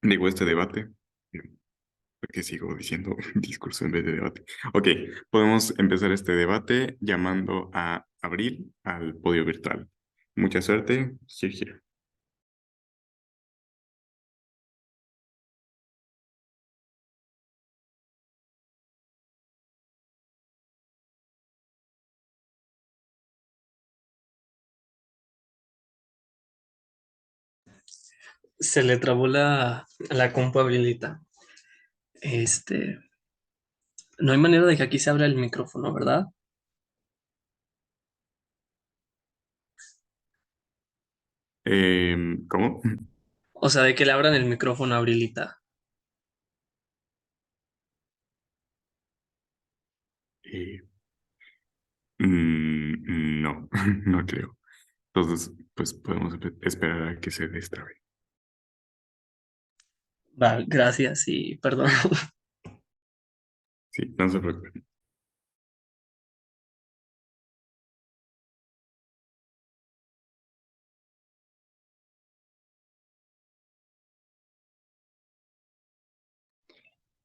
Digo, este debate, porque sigo diciendo discurso en vez de debate. Ok, podemos empezar este debate llamando a Abril al podio virtual. Mucha suerte, Sergio. Se le trabó la compu a Brilita. Este, no hay manera de que aquí se abra el micrófono, ¿verdad? ¿Cómo? O sea, de que le abran el micrófono a Brilita. Eh, no, no creo. Entonces, pues podemos esperar a que se destrabe. Va, gracias y perdón. Sí, no se preocupen.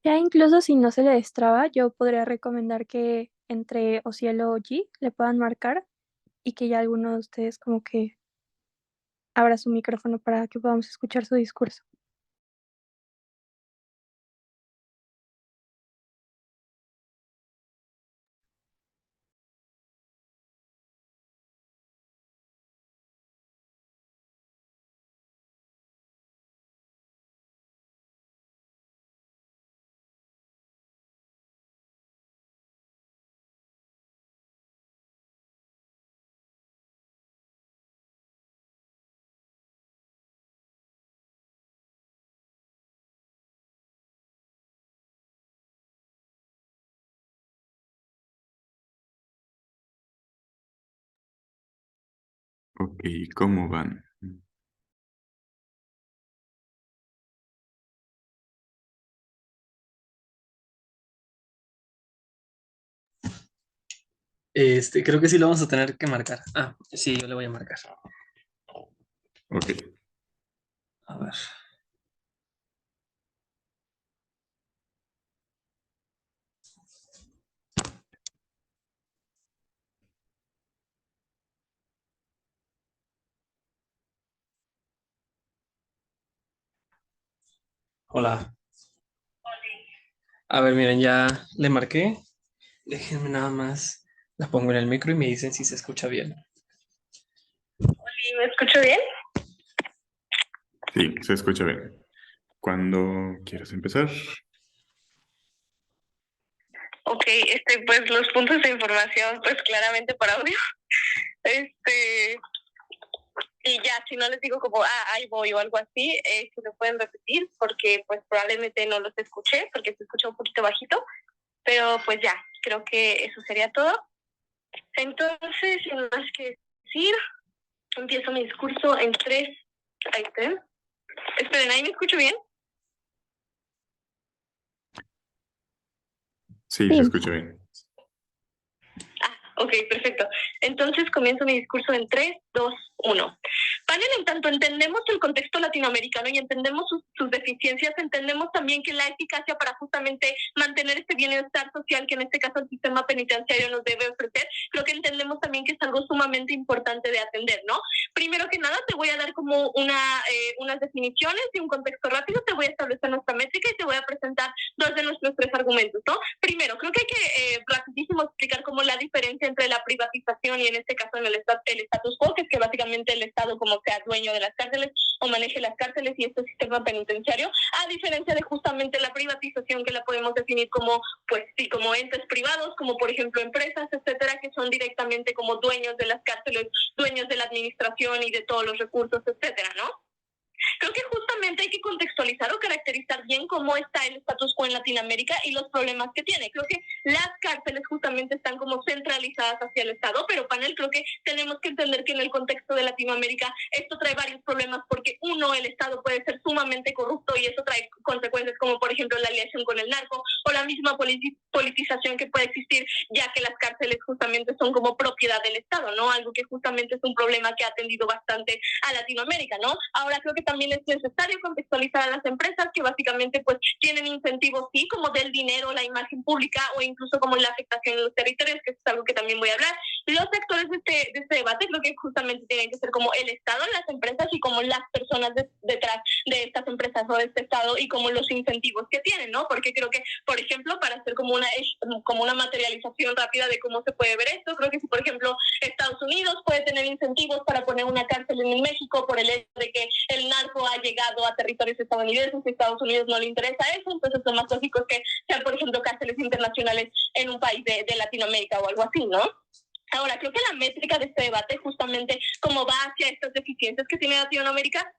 Ya incluso si no se le destraba, yo podría recomendar que entre Ocielo o G le puedan marcar y que ya alguno de ustedes como que abra su micrófono para que podamos escuchar su discurso. Ok, ¿cómo van? Creo que sí lo vamos a tener que marcar. Ah, sí, yo le voy a marcar. Ok, A ver. Hola. A ver, miren, ya le marqué. Déjenme nada más. La pongo en el micro y me dicen si se escucha bien. ¿Y me escucho bien? sí, se escucha bien. Cuando quieras empezar. Ok, pues los puntos de información, pues claramente para audio. Este, y ya, si no les digo como, ahí voy o algo así, si lo pueden repetir, porque pues probablemente no los escuché, porque se escucha un poquito bajito, pero pues ya, creo que eso sería todo. Entonces, sin más que decir, empiezo mi discurso en 3. Ahí está. Esperen, ¿ahí me escucho bien? Sí, se Sí, escucha bien. Ok, perfecto. Entonces comienzo mi discurso en 3, 2, 1. Panel, en tanto entendemos el contexto latinoamericano y entendemos sus deficiencias, entendemos también que la eficacia para justamente mantener este bienestar social que en este caso el sistema penitenciario nos debe ofrecer, creo que entendemos también que es algo sumamente importante de atender, ¿no? Primero que nada, te voy a dar como unas definiciones y un contexto rápido, te voy a establecer nuestra métrica y te voy a presentar 2 de nuestros 3 argumentos, ¿no? Primero, creo que hay que rapidísimo explicar cómo la diferencia entre la privatización y en este caso en el status quo, que es que básicamente el Estado como sea dueño de las cárceles o maneje las cárceles y este sistema penitenciario, a diferencia de justamente la privatización que la podemos definir como, pues sí, como entes privados, como por ejemplo empresas, etcétera, que son directamente como dueños de las cárceles, dueños de la administración y de todos los recursos, etcétera, ¿no? Creo que justamente hay que contextualizar o caracterizar bien cómo está el status quo en Latinoamérica y los problemas que tiene. Creo que las cárceles justamente están como centralizadas hacia el Estado, pero panel, creo que tenemos que entender que en el contexto de Latinoamérica esto trae varios problemas porque uno, el Estado puede ser sumamente corrupto y eso trae consecuencias como por ejemplo la aliación con el narco o la misma politización que puede existir ya que las cárceles justamente son como propiedad del Estado, ¿no? Algo que justamente es un problema que ha atendido bastante a Latinoamérica, ¿no? Ahora creo que también también es necesario contextualizar a las empresas que básicamente pues tienen incentivos, sí, como del dinero, la imagen pública o incluso como la afectación en los territorios, que es algo que también voy a hablar. Los sectores de este debate creo que justamente tienen que ser como el Estado, las empresas y como las personas detrás de estas empresas o de este Estado y como los incentivos que tienen, ¿no? Porque creo que, por ejemplo, para hacer como una materialización rápida de cómo se puede ver esto, creo que si, por ejemplo, Estados Unidos puede tener incentivos para poner una cárcel en México por el hecho de que el narco ha llegado a territorios estadounidenses y a Estados Unidos no le interesa eso, entonces lo más lógico es que sean, por ejemplo, cárceles internacionales en un país de Latinoamérica o algo así, ¿no? Ahora, creo que la métrica de este debate justamente como va hacia estas deficiencias que tiene Latinoamérica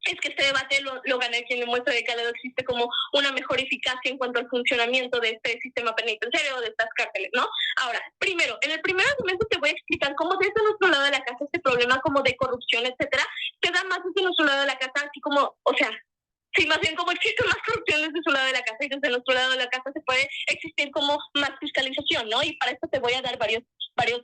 es que este debate lo gana quien demuestra que cada vez existe como una mejor eficacia en cuanto al funcionamiento de este sistema penitenciario o de estas cárceles, ¿no? Ahora, primero, en el primer argumento te voy a explicar cómo desde nuestro lado de la casa este problema como de corrupción, etcétera, se da más desde nuestro lado de la casa, así como, o sea, sí, más bien como existe más corrupción desde su lado de la casa y desde nuestro lado de la casa se puede existir como más fiscalización, ¿no? Y para esto te voy a dar varios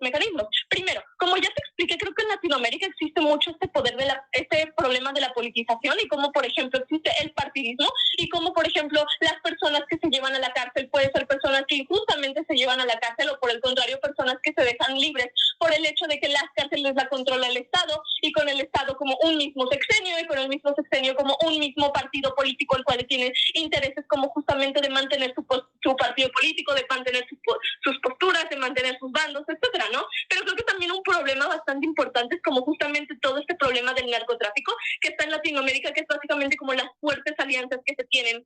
mecanismos. Primero, como ya te expliqué, creo que en Latinoamérica existe mucho este poder de este problema de la politización y como, por ejemplo, existe el partidismo y como, por ejemplo, las personas que se llevan a la cárcel pueden ser personas que injustamente se llevan a la cárcel o, por el contrario, personas que se dejan libres por el hecho de que las cárceles la controla el Estado y con el Estado como un mismo sexenio y con el mismo sexenio como un mismo partido político el cual tiene intereses como justamente de mantener su partido político, de mantener sus posturas, de mantener sus bandos, etcétera, ¿no? Pero creo que también un problema bastante importante es como justamente todo este problema del narcotráfico que está en Latinoamérica, que es básicamente como las fuertes alianzas que se tienen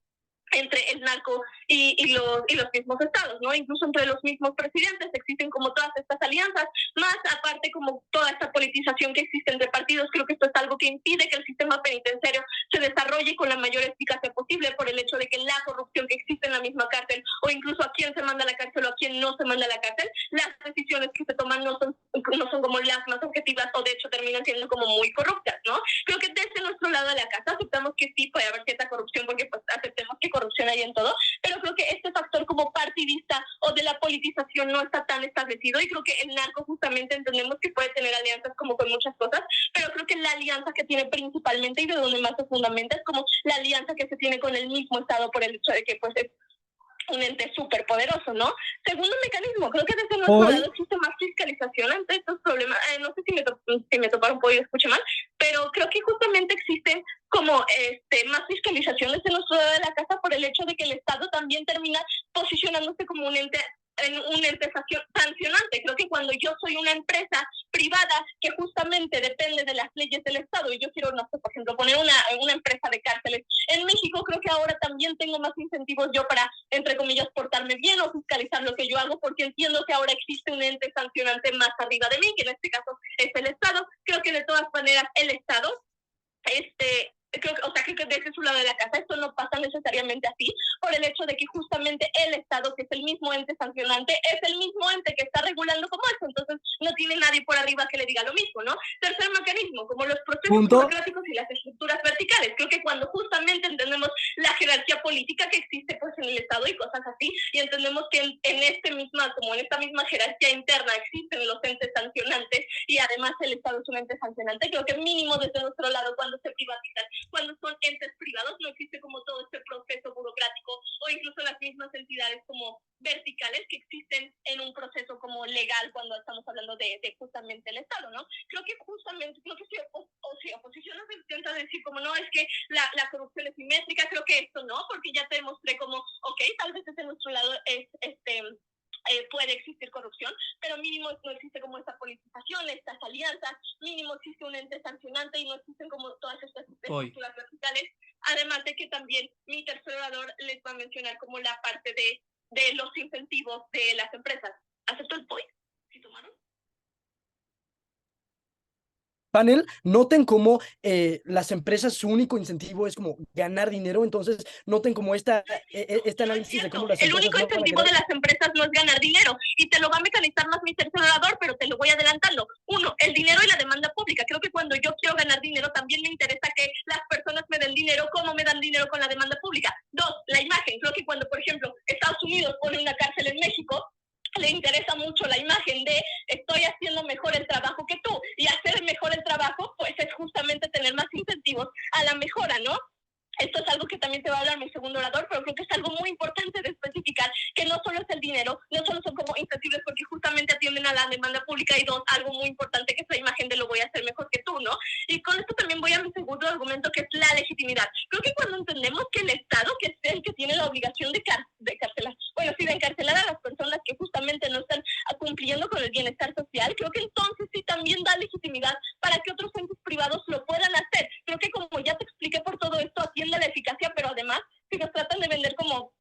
entre el narco y los mismos estados, ¿no? Incluso entre los mismos presidentes existen como todas estas alianzas, más aparte como toda esta politización que existe entre partidos. Creo que esto es algo que impide que el sistema penitenciario se desarrolle con la mayor eficacia posible por el hecho de que la corrupción que existe en la misma cárcel o incluso a quién se manda a la cárcel o a quién no se manda a la cárcel, las decisiones que se toman no son como las más objetivas o de hecho terminan siendo como muy corruptas, ¿no? Creo que desde nuestro lado de la casa aceptamos que sí puede haber cierta corrupción porque pues aceptemos que corrupción hay en todo, pero creo que este factor como partidista o de la politización no está tan establecido y creo que el narco justamente entendemos que puede tener alianzas como con muchas cosas, pero creo que la alianza que tiene principalmente y de donde más se fundamenta es como la alianza que se tiene con el mismo Estado por el hecho de que pues es un ente súper poderoso, ¿no? Segundo mecanismo, creo que desde nuestro lado existe más fiscalización ante estos problemas. No sé si me toparon un poco y escuché mal, pero creo que justamente existen como más fiscalización desde nuestro lado de la casa por el hecho de que el Estado también termina posicionándose como un ente sancionante. Creo que cuando yo soy una empresa privada que justamente depende de las leyes del Estado y yo quiero, no sé, por ejemplo, poner una empresa de cárceles en México, creo que ahora también tengo más incentivos yo para, entre comillas, portarme bien o fiscalizar lo que yo hago, porque entiendo que ahora existe un ente sancionante más arriba de mí, que en este caso es el Estado. Creo que de todas maneras el Estado creo que desde su lado de la casa esto no pasa necesariamente así, por el hecho de que justamente el Estado, que es el mismo ente sancionante, es el mismo ente que está regulando como eso, entonces no tiene nadie por arriba que le diga lo mismo, ¿no? Tercer mecanismo, como los procesos burocráticos y las estructuras verticales. Creo que cuando justamente entendemos la jerarquía política que existe pues en el Estado y cosas así, y entendemos que en esta misma jerarquía interna existen los entes sancionantes y además el Estado es un ente sancionante, creo que mínimo desde nuestro lado cuando se privatizan, cuando son entes privados, no existe como todo este proceso burocrático o incluso las mismas entidades como verticales que existen en un proceso como legal cuando estamos hablando de justamente el Estado, ¿no? Creo que si oposición nos intenta decir como no, es que la corrupción es simétrica, creo que esto no, porque ya te demostré como, ok, tal vez desde nuestro lado puede existir corrupción, pero mínimo no existe como esta politización, estas alianzas, mínimo existe un ente sancionante y no existen como todas estas estructuras verticales, además de que también mi tercer orador les va a mencionar como la parte de los incentivos de las empresas. ¿Acepto el point? ¿Sí tomaron? Panel, noten cómo las empresas, su único incentivo es como ganar dinero, entonces noten como este análisis de cómo las el empresas... único incentivo de las empresas no es ganar dinero, y te lo va a mecanizar más mi tercer orador, pero te lo voy adelantando. Uno, el dinero y la demanda pública. Creo que cuando yo quiero ganar dinero, también me interesa que las personas me den dinero, como me dan dinero con la demanda pública. Dos, la imagen. Creo que cuando, por ejemplo, Estados Unidos pone una cárcel en México, le interesa mucho la imagen de estoy haciendo mejor el trabajo que tú, y hacer mejor el trabajo pues es justamente tener más incentivos a la mejor también te va a hablar mi segundo orador, pero creo que es algo muy importante de especificar que no solo es el dinero, no solo son como incentivos porque justamente atienden a la demanda pública, y dos, algo muy importante que es la imagen de lo voy a hacer mejor que tú, ¿no? Y con esto también voy a mi segundo argumento, que es la legitimidad. Creo que cuando entendemos que el Estado, que es el que tiene la obligación de encarcelar a las personas que justamente no están cumpliendo con el bienestar social, creo que entonces sí también da legitimidad para que otros entes privados lo puedan hacer. Creo que, como ya te expliqué, por todo esto atiende a la eficacia, pero además, si nos tratan de vender como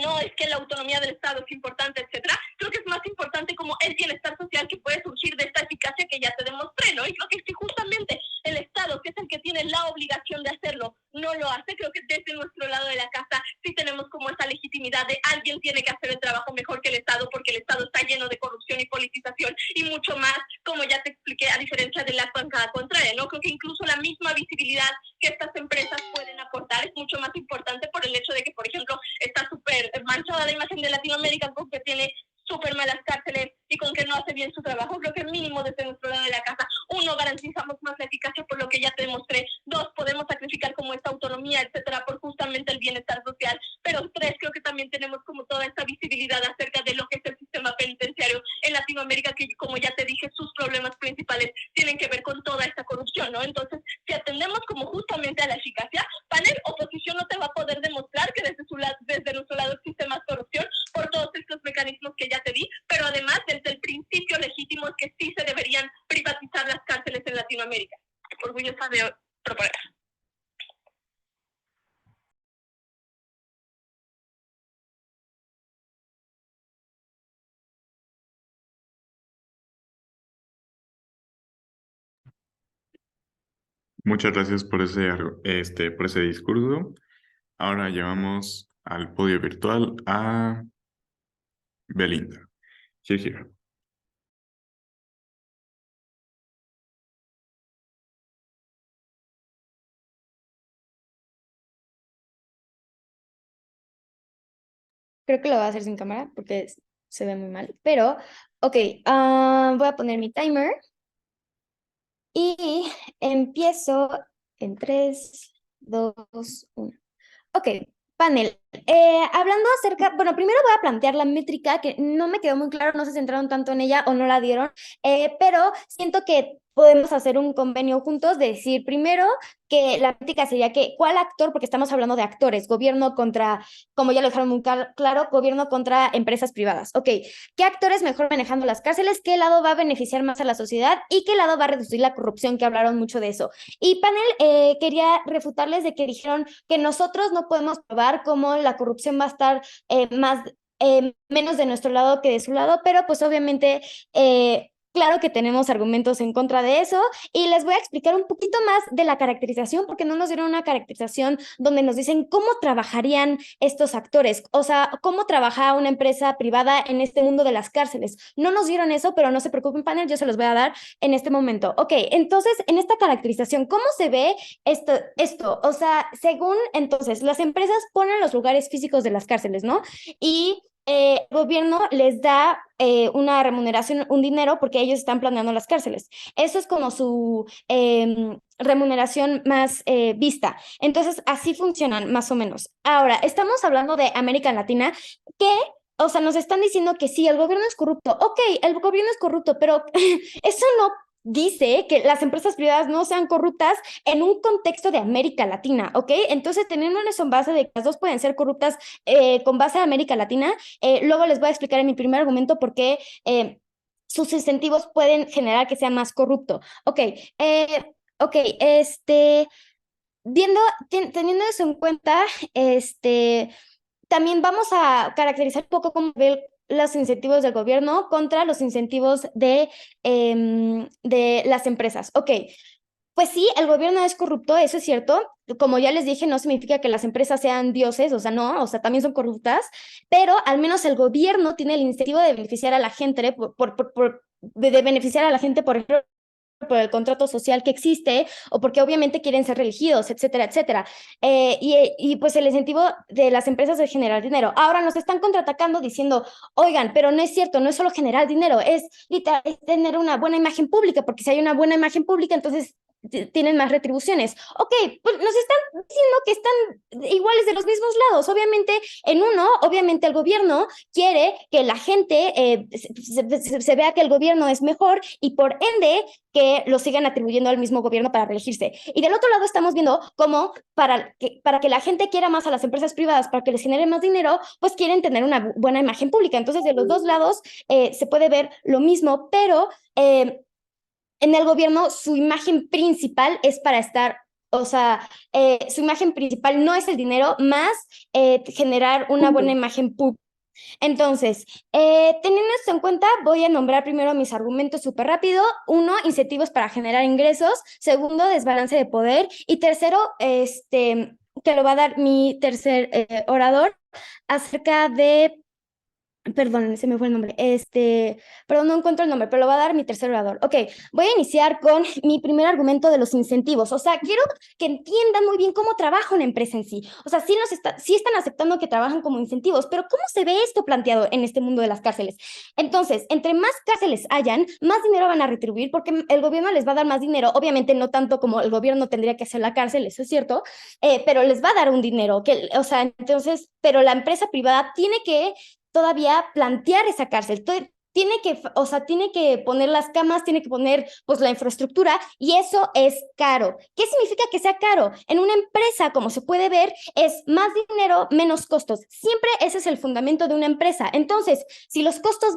no, es que la autonomía del Estado es importante, etcétera, creo que es más importante como el bienestar social que puede surgir de esta eficacia que ya te demostré, ¿no? Y creo que si justamente el Estado, que es el que tiene la obligación de hacerlo, no lo hace, creo que desde nuestro lado de la casa sí tenemos como esa legitimidad de alguien tiene que hacer el trabajo mejor que el Estado, porque el Estado está lleno de corrupción y politización y mucho más, como ya te expliqué, a diferencia de la bancada contraria, ¿no? Creo que incluso la misma visibilidad que estas empresas pueden aportar es mucho más importante por el hecho de que, por ejemplo, está súper manchada la imagen de Latinoamérica porque tiene súper malas cárceles y con que no hace bien su trabajo. Creo que mínimo desde nuestro lado de la casa, uno, garantizamos más la eficacia por lo que ya te demostré, dos, podemos sacrificar como esta autonomía, etcétera, por justamente el bienestar social, pero tres, creo que también tenemos como toda esta visibilidad acerca de lo que es el sistema penitenciario en Latinoamérica, que como ya te dije, sus problemas principales tienen que ver con toda esta corrupción, ¿no? Entonces, si atendemos como justamente a la eficacia, panel oposición no te va a poder demostrar que desde nuestro lado existe más corrupción por todos estos mecanismos que ya te di, pero además desde el principio legítimo es que sí se deberían privatizar las cárceles en Latinoamérica. Orgullosa de proponer. Muchas gracias por por ese discurso. Ahora llevamos al podio virtual a Belinda. Here, here. Creo que lo voy a hacer sin cámara porque se ve muy mal. Pero, ok, voy a poner mi timer y empiezo en 3, 2, 1. Ok, panel. Hablando acerca, bueno, primero voy a plantear la métrica que no me quedó muy claro, no se centraron tanto en ella o no la dieron, pero siento que podemos hacer un convenio juntos de decir primero que la métrica sería que cuál actor, porque estamos hablando de actores, gobierno contra, como ya lo dejaron muy claro, gobierno contra empresas privadas. Ok, ¿qué actores mejor manejando las cárceles? ¿Qué lado va a beneficiar más a la sociedad? ¿Y qué lado va a reducir la corrupción? Que hablaron mucho de eso. Y panel, quería refutarles de que dijeron que nosotros no podemos probar cómo la corrupción va a estar menos de nuestro lado que de su lado, pero pues obviamente claro que tenemos argumentos en contra de eso y les voy a explicar un poquito más de la caracterización porque no nos dieron una caracterización donde nos dicen cómo trabajarían estos actores, o sea, cómo trabaja una empresa privada en este mundo de las cárceles. No nos dieron eso, pero no se preocupen, panel, yo se los voy a dar en este momento. Ok, entonces, en esta caracterización, ¿cómo se ve esto? O sea, según, entonces, las empresas ponen los lugares físicos de las cárceles, ¿no? Y el gobierno les da una remuneración, un dinero, porque ellos están planeando las cárceles. Eso es como su remuneración más vista. Entonces, así funcionan más o menos. Ahora, estamos hablando de América Latina, que, o sea, nos están diciendo que sí, el gobierno es corrupto. Ok, el gobierno es corrupto, pero eso no dice que las empresas privadas no sean corruptas en un contexto de América Latina, ¿ok? Entonces, teniendo eso en base de que las dos pueden ser corruptas con base a América Latina, luego les voy a explicar en mi primer argumento por qué sus incentivos pueden generar que sea más corrupto. Ok, teniendo eso en cuenta, también vamos a caracterizar un poco cómo ve los incentivos del gobierno contra los incentivos de las empresas. Ok, pues sí, el gobierno es corrupto, eso es cierto. Como ya les dije, no significa que las empresas sean dioses, o sea, no, o sea, también son corruptas, pero al menos el gobierno tiene el incentivo de beneficiar a la gente, de beneficiar a la gente, por ejemplo, por el contrato social que existe o porque obviamente quieren ser reelegidos, etcétera, etcétera. Y pues el incentivo de las empresas es generar dinero. Ahora nos están contraatacando diciendo, oigan, pero no es cierto, no es solo generar dinero, es literal, es tener una buena imagen pública, porque si hay una buena imagen pública, entonces tienen más retribuciones. Ok, pues nos están diciendo que están iguales de los mismos lados. Obviamente, obviamente el gobierno quiere que la gente se vea que el gobierno es mejor y por ende que lo sigan atribuyendo al mismo gobierno para reelegirse. Y del otro lado estamos viendo cómo para que la gente quiera más a las empresas privadas, para que les genere más dinero, pues quieren tener una buena imagen pública. Entonces, de los dos lados se puede ver lo mismo, pero en el gobierno su imagen principal es para estar, o sea, su imagen principal no es el dinero, más generar una buena imagen pública. Entonces, teniendo esto en cuenta, voy a nombrar primero mis argumentos súper rápido. 1, incentivos para generar ingresos. 2, desbalance de poder. Y 3, que lo va a dar mi tercer orador, acerca de... Perdón, se me fue el nombre. Perdón, no encuentro el nombre, pero lo va a dar mi tercer orador. Ok, voy a iniciar con mi primer argumento de los incentivos. O sea, quiero que entiendan muy bien cómo trabaja una empresa en sí. O sea, sí están aceptando que trabajan como incentivos, pero ¿cómo se ve esto planteado en este mundo de las cárceles? Entonces, entre más cárceles hayan, más dinero van a retribuir porque el gobierno les va a dar más dinero. Obviamente no tanto como el gobierno tendría que hacer la cárcel, eso es cierto, pero les va a dar un dinero. O sea, entonces, pero la empresa privada tiene que todavía plantear esa cárcel. Tiene que poner las camas, tiene que poner pues la infraestructura y eso es caro. ¿Qué significa que sea caro? En una empresa, como se puede ver, es más dinero, menos costos. Siempre ese es el fundamento de una empresa. Entonces, si los costos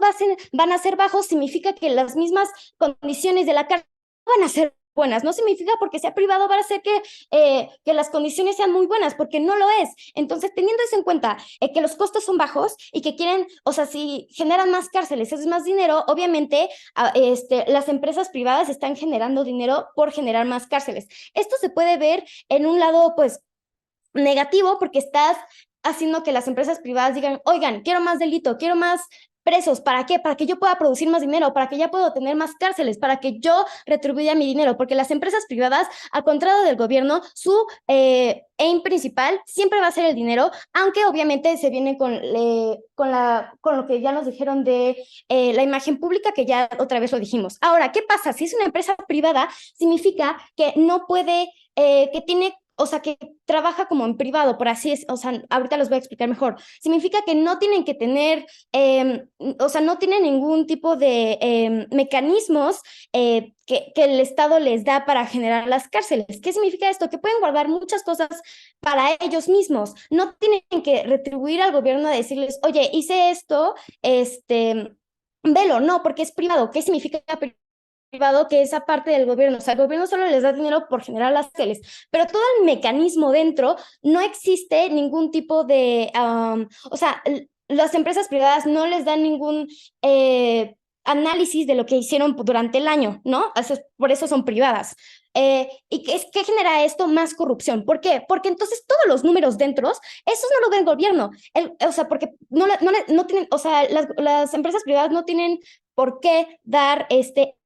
van a ser bajos, significa que las mismas condiciones de la cárcel van a ser buenas. No significa porque sea privado va a hacer que las condiciones sean muy buenas, porque no lo es. Entonces, teniendo eso en cuenta, que los costos son bajos y que quieren, o sea, si generan más cárceles, es más dinero, obviamente las empresas privadas están generando dinero por generar más cárceles. Esto se puede ver en un lado, pues, negativo, porque estás haciendo que las empresas privadas digan, oigan, quiero más delito, quiero más presos. ¿Para qué? Para que yo pueda producir más dinero, para que ya puedo tener más cárceles, para que yo retribuya mi dinero, porque las empresas privadas, al contrario del gobierno, su aim principal siempre va a ser el dinero, aunque obviamente se viene con lo que ya nos dijeron de la imagen pública, que ya otra vez lo dijimos. Ahora, ¿qué pasa? Si es una empresa privada, significa que no puede, que tiene, o sea, que trabaja como en privado, por así es, o sea, ahorita los voy a explicar mejor. Significa que no tienen que tener, o sea, no tienen ningún tipo de mecanismos que el Estado les da para generar las cárceles. ¿Qué significa esto? Que pueden guardar muchas cosas para ellos mismos. No tienen que retribuir al gobierno a decirles, oye, hice esto, velo, no, porque es privado. ¿Qué significa privado? Que esa parte del gobierno, o sea, el gobierno solo les da dinero por generar las cárceles, pero todo el mecanismo dentro, no existe ningún tipo de, o sea, las empresas privadas no les dan ningún análisis de lo que hicieron durante el año, ¿no? Por eso son privadas. ¿Y qué genera esto? Más corrupción. ¿Por qué? Porque entonces todos los números dentro, esos no lo ve el gobierno. O sea, porque no tienen, o sea, las empresas privadas no tienen por qué dar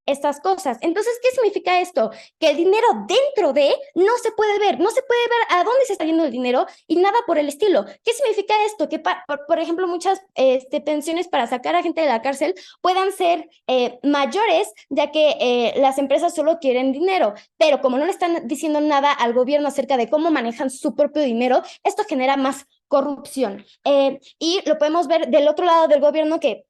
estas cosas. Entonces, ¿qué significa esto? Que el dinero dentro de no se puede ver a dónde se está yendo el dinero y nada por el estilo. ¿Qué significa esto? Que, por ejemplo, muchas pensiones para sacar a gente de la cárcel puedan ser mayores, ya que las empresas solo quieren dinero, pero como no le están diciendo nada al gobierno acerca de cómo manejan su propio dinero, esto genera más corrupción. Y lo podemos ver del otro lado del gobierno, que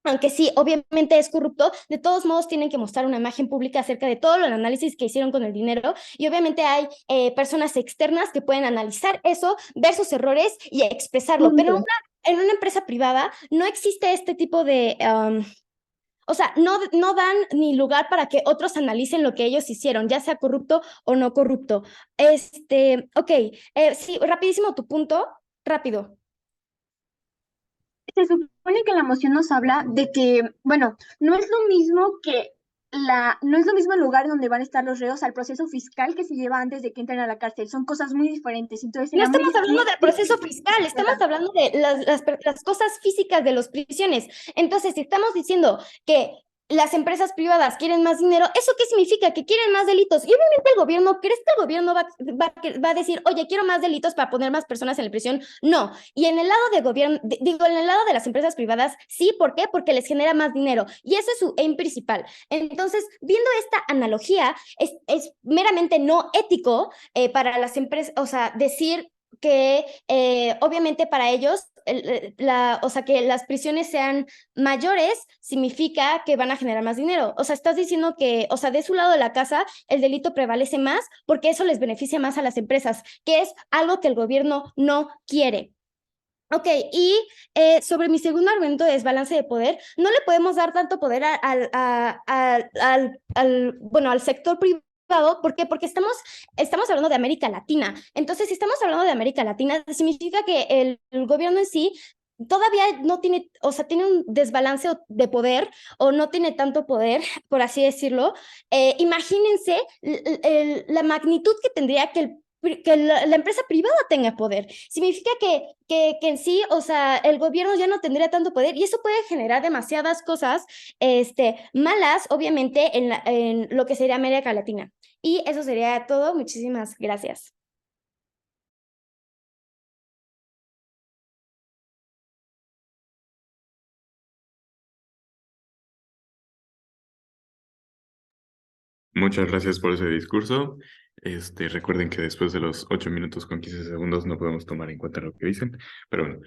aunque sí, obviamente es corrupto, de todos modos tienen que mostrar una imagen pública acerca de todo el análisis que hicieron con el dinero, y obviamente hay personas externas que pueden analizar eso, ver sus errores y expresarlo, pero en una empresa privada no existe este tipo de... o sea, no dan ni lugar para que otros analicen lo que ellos hicieron, ya sea corrupto o no corrupto. Ok, sí, rapidísimo tu punto, rápido. Se supone que la moción nos habla de que, bueno, no es lo mismo el lugar donde van a estar los reos al proceso fiscal que se lleva antes de que entren a la cárcel. Son cosas muy diferentes. Entonces, no estamos hablando del proceso fiscal, estamos hablando de las cosas físicas de las prisiones. Entonces, si estamos diciendo que las empresas privadas quieren más dinero, ¿eso qué significa? Que quieren más delitos. Y obviamente el gobierno, ¿crees que el gobierno va a decir, oye, quiero más delitos para poner más personas en la prisión? No. Y en el lado de gobierno, digo, en el lado de las empresas privadas, sí, ¿por qué? Porque les genera más dinero. Y eso es su aim principal. Entonces, viendo esta analogía, es meramente no ético para las empresas, o sea, decir que obviamente para ellos, o sea, que las prisiones sean mayores significa que van a generar más dinero. O sea, estás diciendo que, o sea, de su lado de la casa, el delito prevalece más porque eso les beneficia más a las empresas, que es algo que el gobierno no quiere. Ok, y sobre mi segundo argumento de desbalance de poder, no le podemos dar tanto poder bueno, al sector privado. ¿Por qué? Porque estamos hablando de América Latina. Entonces, si estamos hablando de América Latina, significa que el gobierno en sí todavía no tiene, o sea, tiene un desbalance de poder o no tiene tanto poder, por así decirlo. Imagínense la magnitud que tendría que la empresa privada tenga poder. Significa que en sí, o sea, el gobierno ya no tendría tanto poder y eso puede generar demasiadas cosas malas, obviamente, en lo que sería América Latina. Y eso sería todo. Muchísimas gracias. Muchas gracias por ese discurso. Recuerden que después de los 8 minutos con 15 segundos no podemos tomar en cuenta lo que dicen. Pero bueno,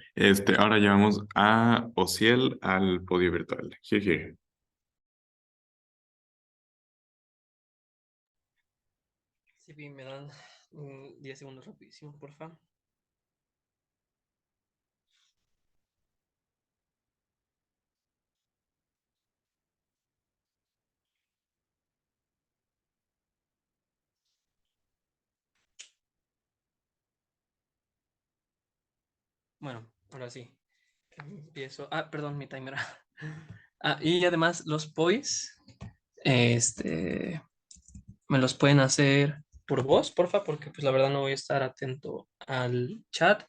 ahora llevamos a Ociel al podio virtual. Jeje. Sí, bien, me dan 10 segundos rapidísimo, por favor. Bueno, ahora sí. Empiezo. Ah, perdón, mi timer. Ah, y además los POIs, me los pueden hacer por voz, porfa, porque pues la verdad no voy a estar atento al chat.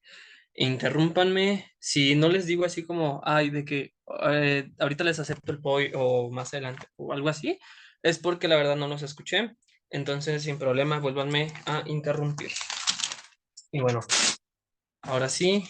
Interrúmpanme si no les digo así como, ay, de que ahorita les acepto el POI o más adelante o algo así, es porque la verdad no los escuché. Entonces, sin problema, vuélvanme a interrumpir. Y bueno, ahora sí,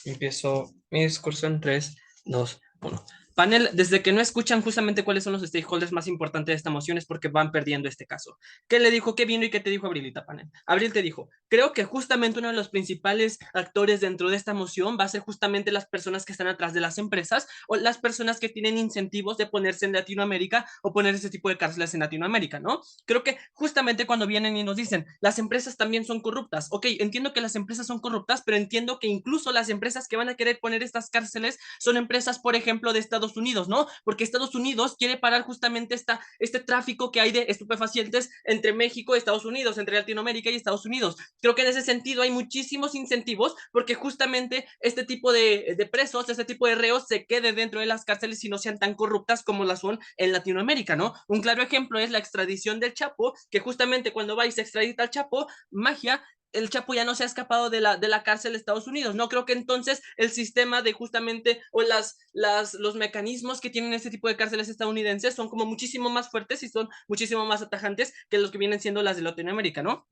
empiezo mi discurso en 3, 2, 1. Panel, desde que no escuchan justamente cuáles son los stakeholders más importantes de esta moción es porque van perdiendo este caso. ¿Qué le dijo? ¿Qué vino y qué te dijo Abrilita, Panel? Abril te dijo, creo que justamente uno de los principales actores dentro de esta moción va a ser justamente las personas que están atrás de las empresas o las personas que tienen incentivos de ponerse en Latinoamérica o poner ese tipo de cárceles en Latinoamérica, ¿no? Creo que justamente cuando vienen y nos dicen, las empresas también son corruptas. Ok, entiendo que las empresas son corruptas, pero entiendo que incluso las empresas que van a querer poner estas cárceles son empresas, por ejemplo, de Estados Unidos, ¿no? Porque Estados Unidos quiere parar justamente este tráfico que hay de estupefacientes entre México y Estados Unidos, entre Latinoamérica y Estados Unidos. Creo que en ese sentido hay muchísimos incentivos porque justamente este tipo de presos, este tipo de reos se quede dentro de las cárceles y no sean tan corruptas como las son en Latinoamérica, ¿no? Un claro ejemplo es la extradición del Chapo, que justamente cuando va y se extradita al Chapo, magia, el Chapo ya no se ha escapado de la cárcel de Estados Unidos. No creo que entonces el sistema de justamente o los mecanismos que tienen este tipo de cárceles estadounidenses son como muchísimo más fuertes y son muchísimo más atajantes que los que vienen siendo las de Latinoamérica, ¿no?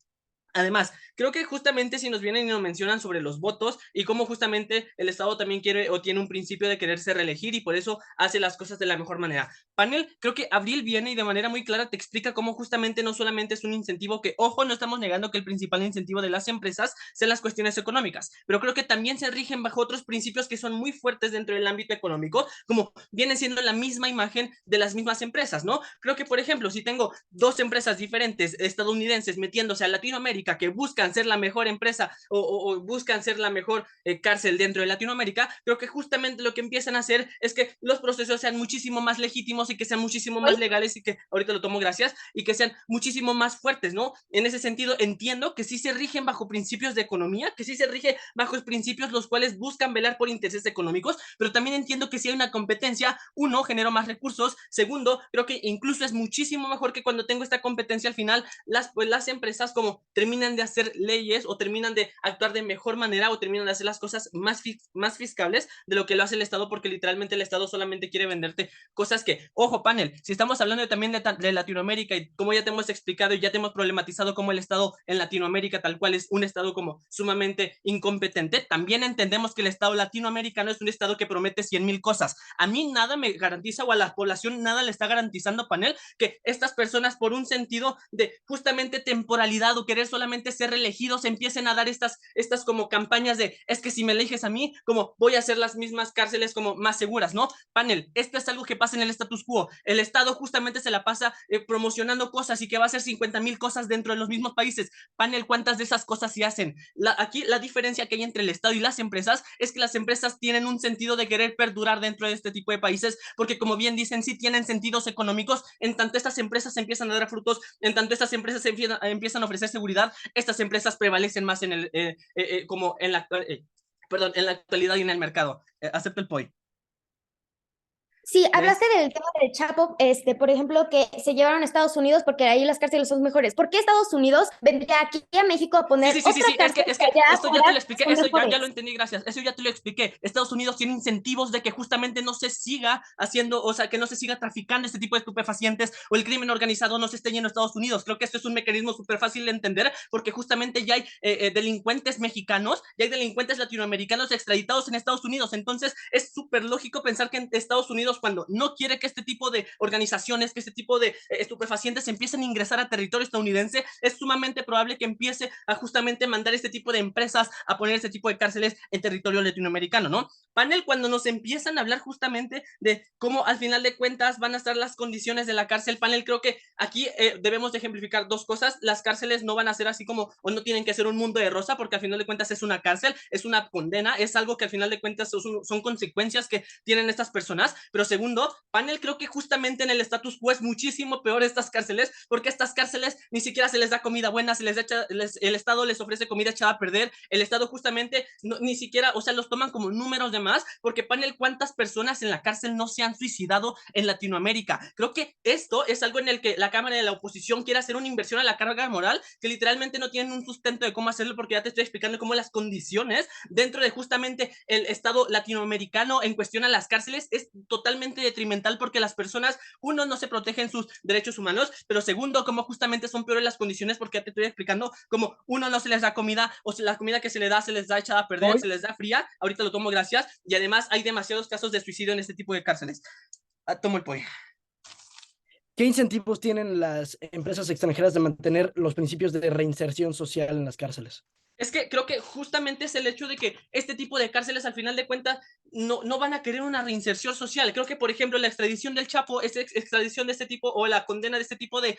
Además, creo que justamente si nos vienen y nos mencionan sobre los votos y cómo justamente el Estado también quiere o tiene un principio de quererse reelegir y por eso hace las cosas de la mejor manera. Panel, creo que Abril viene y de manera muy clara te explica cómo justamente no solamente es un incentivo que, ojo, no estamos negando que el principal incentivo de las empresas sean las cuestiones económicas, pero creo que también se rigen bajo otros principios que son muy fuertes dentro del ámbito económico, como viene siendo la misma imagen de las mismas empresas, ¿no? Creo que, por ejemplo, si tengo dos empresas diferentes estadounidenses metiéndose a Latinoamérica que buscan ser la mejor empresa o buscan ser la mejor cárcel dentro de Latinoamérica, creo que justamente lo que empiezan a hacer es que los procesos sean muchísimo más legítimos y que sean muchísimo más legales y que, ahorita lo tomo, gracias, y que sean muchísimo más fuertes, ¿no? En ese sentido, entiendo que sí se rigen bajo principios de economía, que sí se rige bajo principios los cuales buscan velar por intereses económicos, pero también entiendo que si hay una competencia, uno, genero más recursos, segundo, creo que incluso es muchísimo mejor que cuando tengo esta competencia al final, las empresas como terminan terminan de hacer leyes o terminan de actuar de mejor manera o terminan de hacer las cosas más fiscables de lo que lo hace el Estado, porque literalmente el Estado solamente quiere venderte cosas que, ojo, panel, si estamos hablando también de Latinoamérica y como ya te hemos explicado y ya te hemos problematizado como el Estado en Latinoamérica tal cual es un Estado como sumamente incompetente, también entendemos que el Estado latinoamericano es un Estado que promete 100,000 cosas. A mí nada me garantiza o a la población nada le está garantizando, panel, que estas personas por un sentido de justamente temporalidad o querer solamente ser reelegidos empiecen a dar estas como campañas de es que si me eliges a mí, como voy a hacer las mismas cárceles como más seguras, ¿no? Panel, esto es algo que pasa en el status quo. El Estado justamente se la pasa promocionando cosas y que va a hacer 50,000 cosas dentro de los mismos países. Panel, ¿cuántas de esas cosas se hacen? Aquí la diferencia que hay entre el Estado y las empresas es que las empresas tienen un sentido de querer perdurar dentro de este tipo de países, porque como bien dicen, sí tienen sentidos económicos, en tanto estas empresas empiezan a dar frutos, en tanto estas empresas empiezan a ofrecer seguridad, estas empresas prevalecen más en el, como en la, perdón, en la actualidad y en el mercado. Acepto el point. Sí, hablaste del tema del Chapo, por ejemplo, que se llevaron a Estados Unidos porque ahí las cárceles son mejores. ¿Por qué Estados Unidos vendría aquí a México a poner Sí, otra cárcel es que allá esto ya te lo expliqué, son eso ya mejores? lo entendí, gracias. Eso ya te lo expliqué. Estados Unidos tiene incentivos de que justamente no se siga haciendo, o sea, que no se siga traficando este tipo de estupefacientes o el crimen organizado no se esté yendo a Estados Unidos. Creo que esto es un mecanismo súper fácil de entender porque justamente ya hay delincuentes mexicanos, ya hay delincuentes latinoamericanos extraditados en Estados Unidos. Entonces es súper lógico pensar que en Estados Unidos, cuando no quiere que este tipo de organizaciones, que este tipo de estupefacientes empiecen a ingresar a territorio estadounidense, es sumamente probable que empiece a justamente mandar este tipo de empresas a poner este tipo de cárceles en territorio latinoamericano, ¿no? Panel, cuando nos empiezan a hablar justamente de cómo al final de cuentas van a estar las condiciones de la cárcel, panel, creo que aquí debemos de ejemplificar dos cosas. Las cárceles no van a ser así como, o no tienen que ser un mundo de rosa, porque al final de cuentas es una cárcel, es una condena, es algo que al final de cuentas son consecuencias que tienen estas personas. Pero segundo, panel, creo que justamente en el status quo es muchísimo peor estas cárceles, porque estas cárceles ni siquiera se les da comida buena, se les da el Estado les ofrece comida echada a perder, el Estado justamente ni siquiera, o sea, los toman como números de más, porque panel, ¿cuántas personas en la cárcel no se han suicidado en Latinoamérica? Creo que esto es algo en el que la Cámara de la Oposición quiere hacer una inversión a la carga moral, que literalmente no tienen un sustento de cómo hacerlo, porque ya te estoy explicando cómo las condiciones dentro de justamente el Estado latinoamericano en cuestión a las cárceles es totalmente detrimental, porque las personas, uno, no se protegen sus derechos humanos, pero segundo, como justamente son peores las condiciones, porque ya te estoy explicando como uno, no se les da comida, o si la comida que se les da echada a perder, se les da fría, ahorita lo tomo, gracias, y además hay demasiados casos de suicidio en este tipo de cárceles. Tomo el point. ¿Qué incentivos tienen las empresas extranjeras de mantener los principios de reinserción social en las cárceles? Es que creo que justamente es el hecho de que este tipo de cárceles al final de cuentas no van a querer una reinserción social. Creo que, por ejemplo, la extradición del Chapo, esa extradición de este tipo o la condena de este tipo de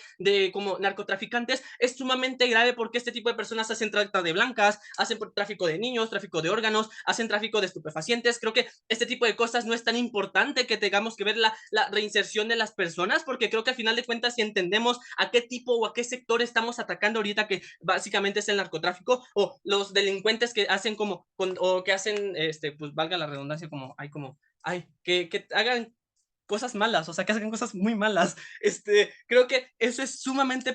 como narcotraficantes es sumamente grave, porque este tipo de personas hacen trata de blancas, hacen tráfico de niños, tráfico de órganos, hacen tráfico de estupefacientes. Creo que este tipo de cosas no es tan importante que tengamos que ver la reinserción de las personas, porque creo que al final de cuentas, si entendemos a qué tipo o a qué sector estamos atacando ahorita, que básicamente es el narcotráfico, o los delincuentes que hacen como, o que hacen, pues valga la redundancia, como, que hagan cosas malas, o sea, que hacen cosas muy malas. Creo que eso es sumamente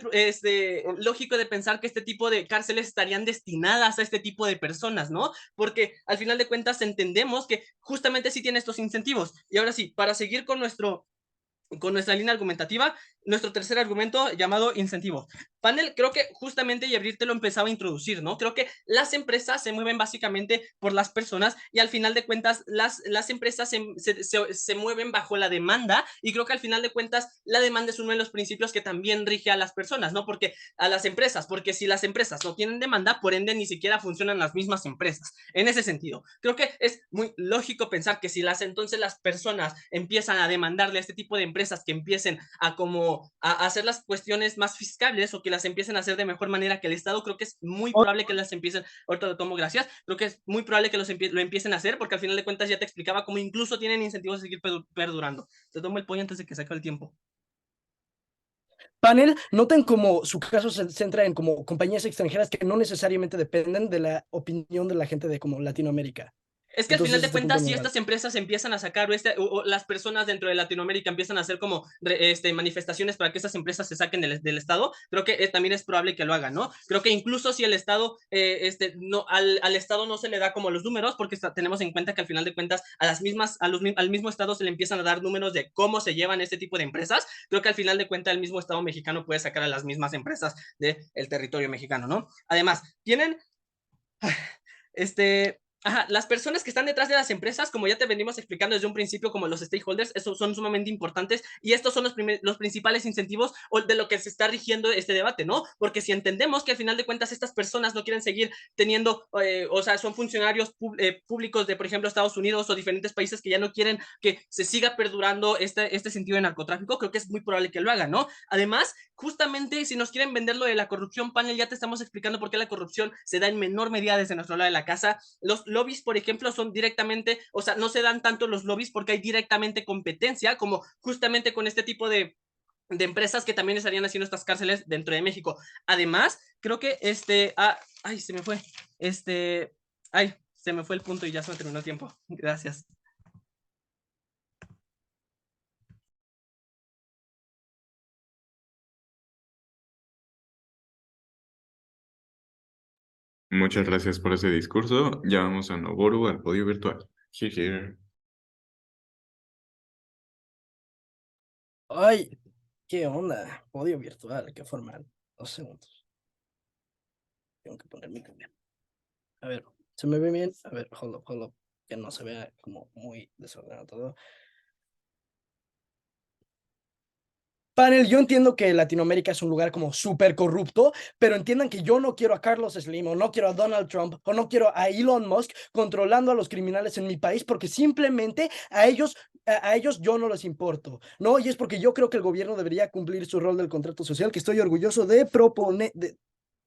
lógico de pensar que este tipo de cárceles estarían destinadas a este tipo de personas, ¿no? Porque al final de cuentas entendemos que justamente sí tiene estos incentivos. Y ahora sí, para seguir con nuestra línea argumentativa, nuestro tercer argumento llamado incentivo. Panel, creo que justamente y Abril te lo empezaba a introducir, ¿no? Creo que las empresas se mueven básicamente por las personas y al final de cuentas las empresas se mueven bajo la demanda, y creo que al final de cuentas la demanda es uno de los principios que también rige a las personas, ¿no? Porque a las empresas, porque si las empresas no tienen demanda, por ende ni siquiera funcionan las mismas empresas. En ese sentido, creo que es muy lógico pensar que si entonces las personas empiezan a demandarle a este tipo de empresas que empiecen a hacer las cuestiones más fiscales o que las empiecen a hacer de mejor manera que el Estado, creo que es muy probable que las empiecen, ahorita lo tomo, gracias, creo que es muy probable que lo empiecen a hacer, porque al final de cuentas ya te explicaba cómo incluso tienen incentivos a seguir perdurando. Te tomo el pollo antes de que se acabe el tiempo. Panel, noten cómo su caso se centra en como compañías extranjeras que no necesariamente dependen de la opinión de la gente de como Latinoamérica. Es que al Entonces, final de este punto cuentas, es si muy estas válido. empresas empiezan a sacar, o las personas dentro de Latinoamérica empiezan a hacer como manifestaciones para que estas empresas se saquen del Estado, creo que también es probable que lo hagan, ¿no? Creo que incluso si el Estado, no, al Estado no se le da como los números, porque tenemos en cuenta que al final de cuentas al mismo Estado se le empiezan a dar números de cómo se llevan este tipo de empresas, creo que al final de cuentas el mismo Estado mexicano puede sacar a las mismas empresas del territorio mexicano, ¿no? Además, tienen las personas que están detrás de las empresas, como ya te venimos explicando desde un principio, como los stakeholders, esos son sumamente importantes y estos son los principales incentivos de lo que se está rigiendo este debate, ¿no? Porque si entendemos que al final de cuentas estas personas no quieren seguir teniendo, o sea, son funcionarios públicos de, por ejemplo, Estados Unidos o diferentes países que ya no quieren que se siga perdurando este sentido de narcotráfico, creo que es muy probable que lo hagan, ¿no? Además, justamente si nos quieren vender lo de la corrupción, panel, ya te estamos explicando por qué la corrupción se da en menor medida desde nuestro lado de la casa. Los lobbies, por ejemplo, son directamente, o sea, no se dan tanto los lobbies porque hay directamente competencia, como justamente con este tipo de empresas que también estarían haciendo estas cárceles dentro de México. Además, creo que ay, se me fue, ay, se me fue el punto y ya se me terminó el tiempo. Gracias. Muchas gracias por ese discurso. Ya vamos a Noboru, al podio virtual. Here, here. Ay, ¿qué onda? Podio virtual, qué formal. 2 segundos. Tengo que poner mi cámara. A ver, ¿se me ve bien? A ver, hold up, que no se vea como muy desordenado todo. Panel, yo entiendo que Latinoamérica es un lugar como súper corrupto, pero entiendan que yo no quiero a Carlos Slim, o no quiero a Donald Trump, o no quiero a Elon Musk controlando a los criminales en mi país, porque simplemente a ellos yo no les importo, ¿no? Y es porque yo creo que el gobierno debería cumplir su rol del contrato social, que estoy orgulloso de proponer,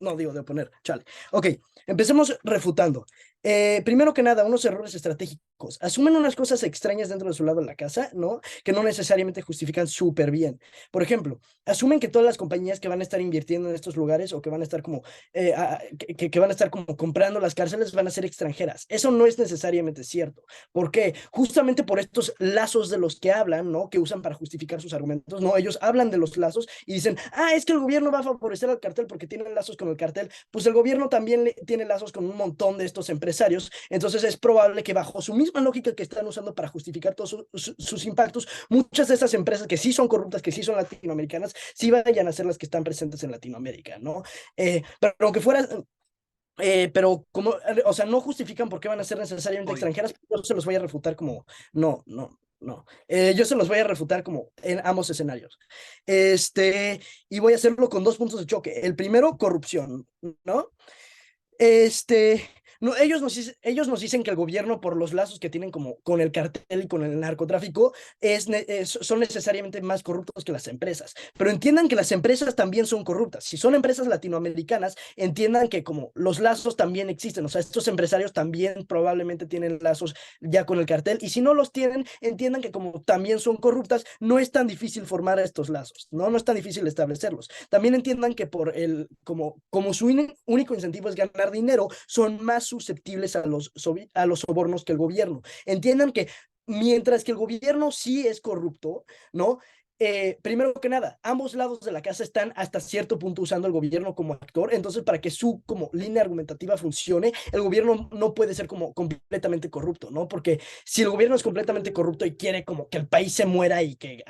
no digo de oponer, chale. Ok, empecemos refutando. Primero que nada, unos errores estratégicos. Asumen unas cosas extrañas dentro de su lado de la casa, ¿no? Que no necesariamente justifican súper bien. Por ejemplo, asumen que todas las compañías que van a estar invirtiendo en estos lugares o que van a estar como, que van a estar como comprando las cárceles van a ser extranjeras. Eso no es necesariamente cierto. ¿Por qué? Justamente por estos lazos de los que hablan, ¿no? Que usan para justificar sus argumentos, ¿no? Ellos hablan de los lazos y dicen, es que el gobierno va a favorecer al cartel porque tienen lazos con el cartel. Pues el gobierno también tiene lazos con un montón de estos empresarios. Entonces es probable que bajo su misma lógica que están usando para justificar todos sus impactos, muchas de estas empresas que sí son corruptas, que sí son latinoamericanas, sí vayan a ser las que están presentes en Latinoamérica, ¿no? Pero aunque fuera... pero como, o sea, no justifican por qué van a ser necesariamente extranjeras, yo se los voy a refutar como, no. Yo se los voy a refutar como en ambos escenarios. Y voy a hacerlo con 2 puntos de choque. El primero, corrupción, ¿no? No, ellos nos dicen que el gobierno, por los lazos que tienen como con el cartel y con el narcotráfico, son necesariamente más corruptos que las empresas. Pero entiendan que las empresas también son corruptas. Si son empresas latinoamericanas, entiendan que como los lazos también existen. O sea, estos empresarios también probablemente tienen lazos ya con el cartel. Y si no los tienen, entiendan que como también son corruptas, no es tan difícil formar estos lazos, ¿no? No es tan difícil establecerlos. También entiendan que como su único incentivo es ganar dinero, son más susceptibles a los sobornos que el gobierno. Entiendan que mientras que el gobierno sí es corrupto, ¿no? Primero que nada, ambos lados de la casa están hasta cierto punto usando al gobierno como actor, entonces para que su como línea argumentativa funcione, el gobierno no puede ser como completamente corrupto, ¿no? Porque si el gobierno es completamente corrupto y quiere como que el país se muera y que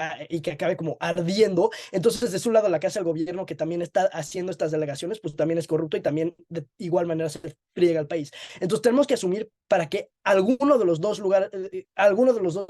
acabe como ardiendo, entonces de su lado de la casa el gobierno que también está haciendo estas delegaciones, pues también es corrupto y también de igual manera se friega al país. Entonces tenemos que asumir para que alguno de los dos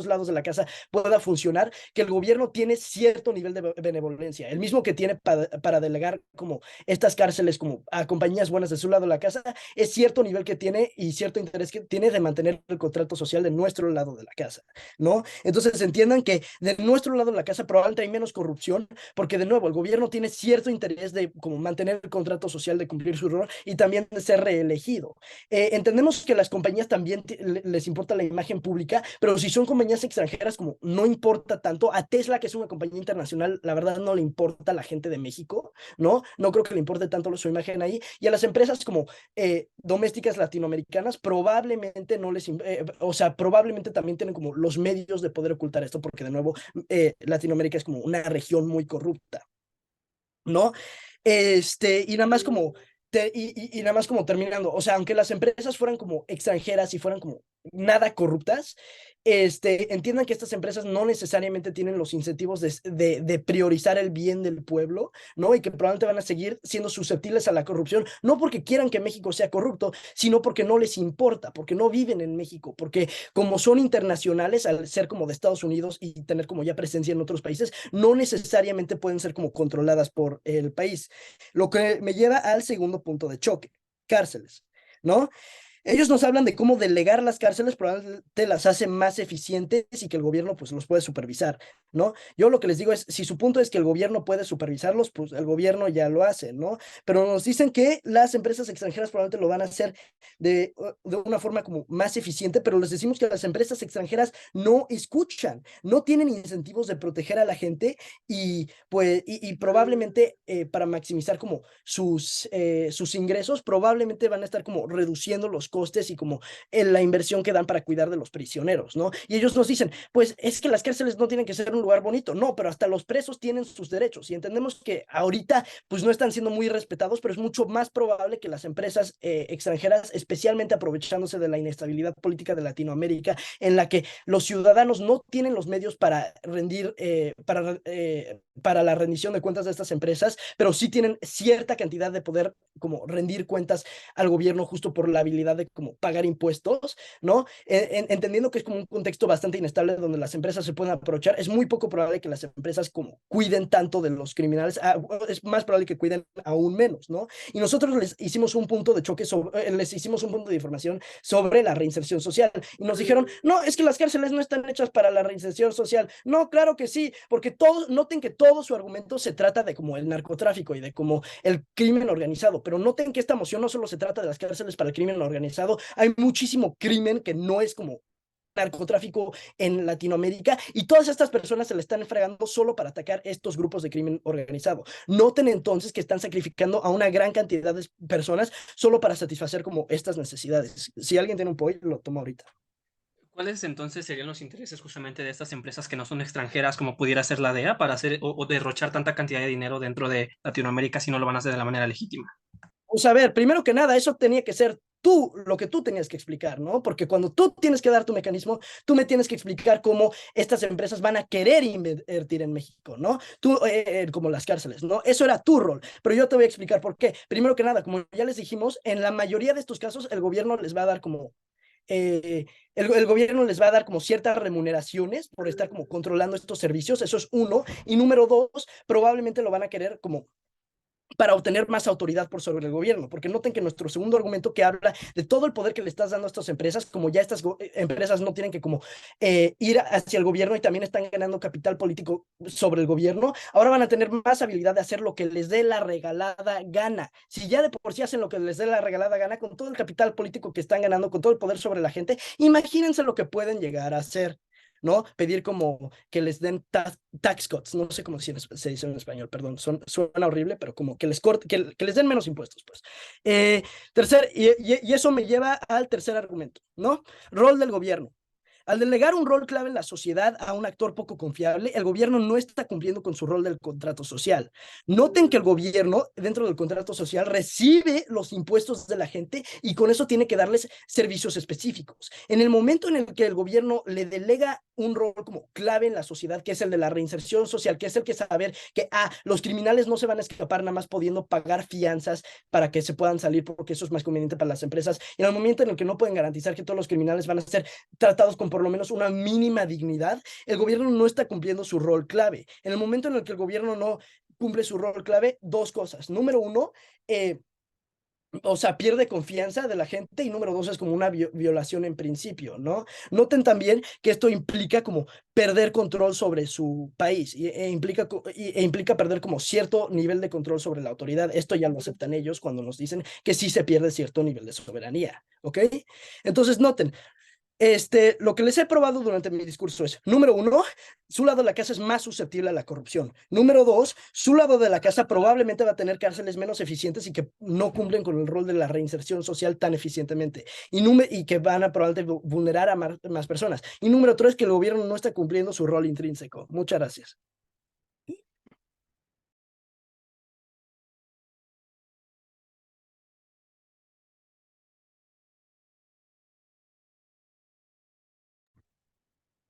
lados de la casa pueda funcionar, que el gobierno tiene cierto nivel de benevolencia, el mismo que tiene para delegar como estas cárceles como a compañías buenas de su lado de la casa, es cierto nivel que tiene y cierto interés que tiene de mantener el contrato social de nuestro lado de la casa, ¿no? Entonces entiendan que de nuestro lado de la casa probablemente hay menos corrupción, porque de nuevo el gobierno tiene cierto interés de como mantener el contrato social, de cumplir su rol y también de ser reelegido. Entendemos que las compañías también les importa la imagen pública, pero si son compañías extranjeras, como no importa tanto. A Tesla, que es una compañía internacional, la verdad no le importa a la gente de México, ¿no? No creo que le importe tanto su imagen ahí. Y a las empresas como domésticas latinoamericanas, probablemente no les, o sea, probablemente también tienen como los medios de poder ocultar esto, porque de nuevo, Latinoamérica es como una región muy corrupta, ¿no? Y nada más como, y nada más como terminando, o sea, aunque las empresas fueran como extranjeras y fueran como nada corruptas, entiendan que estas empresas no necesariamente tienen los incentivos de priorizar el bien del pueblo, ¿no? Y que probablemente van a seguir siendo susceptibles a la corrupción, no porque quieran que México sea corrupto, sino porque no les importa, porque no viven en México, porque como son internacionales, al ser como de Estados Unidos y tener como ya presencia en otros países, no necesariamente pueden ser como controladas por el país. Lo que me lleva al segundo punto de choque, cárceles, ¿no? Ellos nos hablan de cómo delegar las cárceles probablemente las hace más eficientes y que el gobierno pues los puede supervisar, ¿no? Yo lo que les digo es, si su punto es que el gobierno puede supervisarlos, pues el gobierno ya lo hace, ¿no? Pero nos dicen que las empresas extranjeras probablemente lo van a hacer de una forma como más eficiente, pero les decimos que las empresas extranjeras no escuchan, no tienen incentivos de proteger a la gente y pues y probablemente para maximizar como sus ingresos, probablemente van a estar como reduciendo los costes y como en la inversión que dan para cuidar de los prisioneros, ¿no? Y ellos nos dicen, pues es que las cárceles no tienen que ser un lugar bonito, no, pero hasta los presos tienen sus derechos y entendemos que ahorita pues no están siendo muy respetados, pero es mucho más probable que las empresas extranjeras, especialmente aprovechándose de la inestabilidad política de Latinoamérica, en la que los ciudadanos no tienen los medios para rendir, para la rendición de cuentas de estas empresas, pero sí tienen cierta cantidad de poder como rendir cuentas al gobierno justo por la habilidad de como pagar impuestos, ¿no? Entendiendo que es como un contexto bastante inestable donde las empresas se pueden aprovechar, es muy poco probable que las empresas como cuiden tanto de los criminales, es más probable que cuiden aún menos, ¿no? Y nosotros les hicimos un punto de choque, les hicimos un punto de información sobre la reinserción social y nos dijeron, no, es que las cárceles no están hechas para la reinserción social. No, claro que sí, porque todos, noten que todo su argumento se trata de como el narcotráfico y de como el crimen organizado, pero noten que esta moción no solo se trata de las cárceles para el crimen organizado, hay muchísimo crimen que no es como narcotráfico en Latinoamérica y todas estas personas se le están fregando solo para atacar estos grupos de crimen organizado. Noten entonces que están sacrificando a una gran cantidad de personas solo para satisfacer como estas necesidades. Si alguien tiene un point, lo toma ahorita. ¿Cuáles entonces serían los intereses justamente de estas empresas que no son extranjeras, como pudiera ser la DEA, para hacer o derrochar tanta cantidad de dinero dentro de Latinoamérica si no lo van a hacer de la manera legítima? Pues a ver, primero que nada, eso tenía que ser tú lo que tú tenías que explicar, ¿no? Porque cuando tú tienes que dar tu mecanismo, tú me tienes que explicar cómo estas empresas van a querer invertir en México, ¿no? Tú, como las cárceles, ¿no? Eso era tu rol, pero yo te voy a explicar por qué. Primero que nada, como ya les dijimos, en la mayoría de estos casos el gobierno les va a dar como el gobierno les va a dar como ciertas remuneraciones por estar como controlando estos servicios, eso es uno, y número dos, probablemente lo van a querer como para obtener más autoridad por sobre el gobierno, porque noten que nuestro segundo argumento que habla de todo el poder que le estás dando a estas empresas, como ya estas empresas no tienen que como ir hacia el gobierno y también están ganando capital político sobre el gobierno, ahora van a tener más habilidad de hacer lo que les dé la regalada gana. Si ya de por sí hacen lo que les dé la regalada gana, con todo el capital político que están ganando, con todo el poder sobre la gente, imagínense lo que pueden llegar a hacer, ¿no? Pedir como que les den tax cuts, no sé cómo se dice en español, perdón, suena horrible, pero como que les que les den menos impuestos, pues. Y eso me lleva al tercer argumento, ¿no? Rol del gobierno. Al delegar un rol clave en la sociedad a un actor poco confiable, el gobierno no está cumpliendo con su rol del contrato social. Noten que el gobierno, dentro del contrato social, recibe los impuestos de la gente y con eso tiene que darles servicios específicos. En el momento en el que el gobierno le delega un rol como clave en la sociedad, que es el de la reinserción social, que es el que saber que los criminales no se van a escapar nada más pudiendo pagar fianzas para que se puedan salir porque eso es más conveniente para las empresas, y en el momento en el que no pueden garantizar que todos los criminales van a ser tratados con por lo menos una mínima dignidad, el gobierno no está cumpliendo su rol clave. En el momento en el que el gobierno no cumple su rol clave, dos cosas. Número uno, o sea, pierde confianza de la gente, y número dos es como una violación en principio, ¿no? Noten también que esto implica como perder control sobre su país implica perder como cierto nivel de control sobre la autoridad. Esto ya lo aceptan ellos cuando nos dicen que sí se pierde cierto nivel de soberanía, ¿ok? Entonces, noten, Lo que les he probado durante mi discurso es, número 1, su lado de la casa es más susceptible a la corrupción. Número 2, su lado de la casa probablemente va a tener cárceles menos eficientes y que no cumplen con el rol de la reinserción social tan eficientemente. Y que van a probablemente vulnerar a más personas. Y número 3, que el gobierno no está cumpliendo su rol intrínseco. Muchas gracias.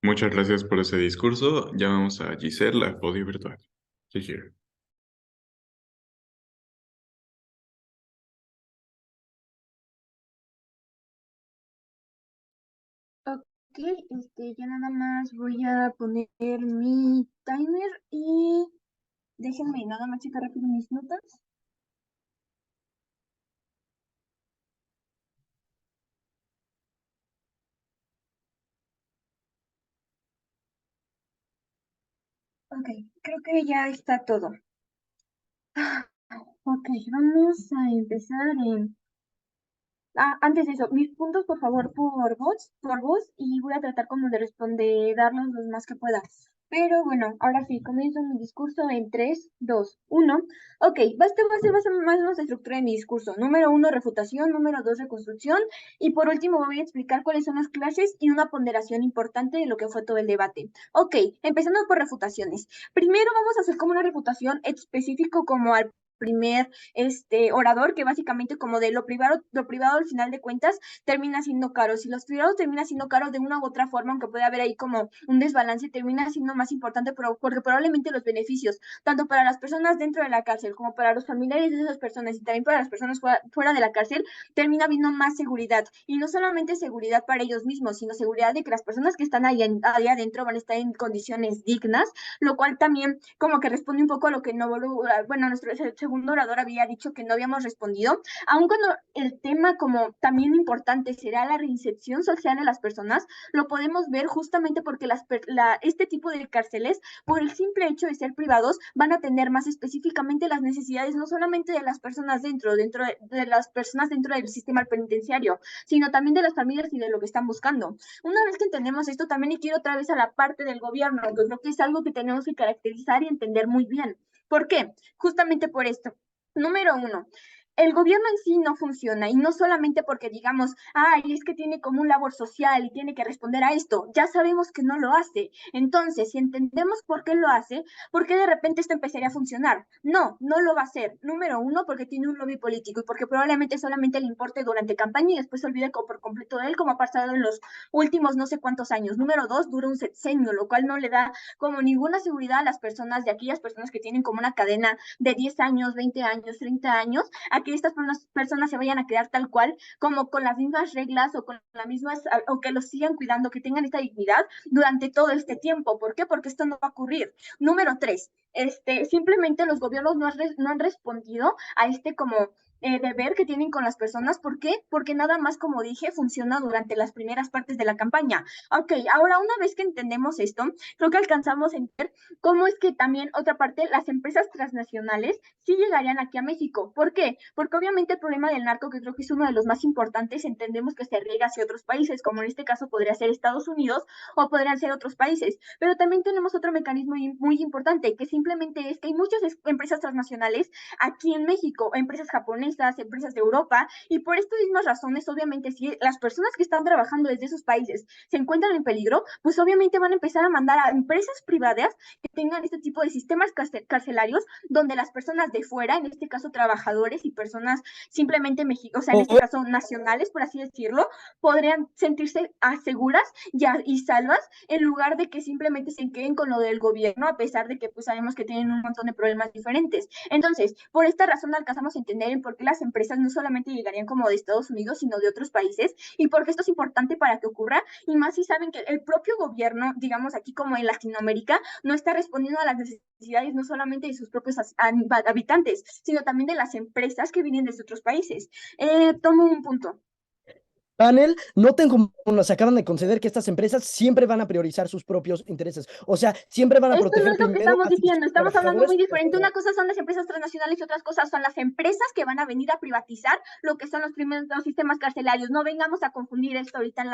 Muchas gracias por ese discurso. Llamamos a Giselle al podio virtual. Giselle. Ok, ya nada más voy a poner mi timer y déjenme nada más checar rápido mis notas. Ok, creo que ya está todo. Ok, vamos a empezar en... antes de eso, mis puntos, por favor, por voz, y voy a tratar como de responder, darlos los más que pueda. Pero bueno, ahora sí, comienzo mi discurso en 3, 2, 1. Ok, este va a ser más o menos la estructura de mi discurso. Número 1, refutación. Número 2, reconstrucción. Y por último, voy a explicar cuáles son las clases y una ponderación importante de lo que fue todo el debate. Ok, empezando por refutaciones. Primero vamos a hacer como una refutación específico como al primer orador, que básicamente como de lo privado al final de cuentas termina siendo caro. Si los privados termina siendo caro de una u otra forma, aunque puede haber ahí como un desbalance, termina siendo más importante porque probablemente los beneficios, tanto para las personas dentro de la cárcel como para los familiares de esas personas y también para las personas fuera de la cárcel, termina habiendo más seguridad. Y no solamente seguridad para ellos mismos, sino seguridad de que las personas que están ahí adentro van a estar en condiciones dignas, lo cual también como que responde un poco a lo que no, bueno, nuestro segundo orador había dicho que no habíamos respondido, aun cuando el tema como también importante será la reinserción social de las personas, lo podemos ver justamente porque este tipo de cárceles, por el simple hecho de ser privados, van a atender más específicamente las necesidades no solamente de las personas de las personas dentro del sistema penitenciario, sino también de las familias y de lo que están buscando. Una vez que entendemos esto, también hay que ir otra vez a la parte del gobierno, que creo que es algo que tenemos que caracterizar y entender muy bien. ¿Por qué? Justamente por esto. Número 1, el gobierno en sí no funciona y no solamente porque digamos, ay, es que tiene como un labor social y tiene que responder a esto, ya sabemos que no lo hace. Entonces, si entendemos por qué lo hace, ¿por qué de repente esto empezaría a funcionar? No, no lo va a hacer. Número 1, porque tiene un lobby político y porque probablemente solamente le importe durante campaña y después se olvide por completo de él, como ha pasado en los últimos no sé cuántos años. Número 2, dura un sexenio, lo cual no le da como ninguna seguridad a las personas, de aquellas personas que tienen como una cadena de 10 años, 20 años, 30 años, a que estas personas se vayan a quedar tal cual, como con las mismas reglas o con las mismas, o que los sigan cuidando, que tengan esta dignidad durante todo este tiempo. ¿Por qué? Porque esto no va a ocurrir. Número 3, simplemente los gobiernos no han respondido a como deber que tienen con las personas. ¿Por qué? Porque nada más, como dije, funciona durante las primeras partes de la campaña. Ok, ahora una vez que entendemos esto, creo que alcanzamos a entender cómo es que también, otra parte, las empresas transnacionales sí llegarían aquí a México. ¿Por qué? Porque obviamente el problema del narco, que creo que es uno de los más importantes, entendemos que se riega hacia otros países, como en este caso podría ser Estados Unidos o podrían ser otros países. Pero también tenemos otro mecanismo muy importante, que simplemente es que hay muchas empresas transnacionales aquí en México, empresas japonesas, empresas de Europa, y por estas mismas razones, obviamente, si las personas que están trabajando desde esos países se encuentran en peligro, pues obviamente van a empezar a mandar a empresas privadas que tengan este tipo de sistemas carcelarios, donde las personas de fuera, en este caso trabajadores y personas simplemente mexicanas, o sea, en este caso nacionales, por así decirlo, podrían sentirse seguras y salvas, en lugar de que simplemente se queden con lo del gobierno, a pesar de que pues sabemos que tienen un montón de problemas diferentes. Entonces, por esta razón alcanzamos a entender el por qué las empresas no solamente llegarían como de Estados Unidos, sino de otros países, y por qué esto es importante para que ocurra, y más si saben que el propio gobierno, digamos aquí como en Latinoamérica, no está respondiendo a las necesidades no solamente de sus propios habitantes, sino también de las empresas que vienen de otros países. Tomo un punto. Panel, noten cómo nos acaban de conceder que estas empresas siempre van a priorizar sus propios intereses. O sea, siempre van a Esto no proteger es lo que primero estamos a sus diciendo, estamos hablando trabajadores. muy diferente. Una cosa son las empresas transnacionales y otras cosas son las empresas que van a venir a privatizar lo que son los primeros los sistemas carcelarios. No vengamos a confundir esto ahorita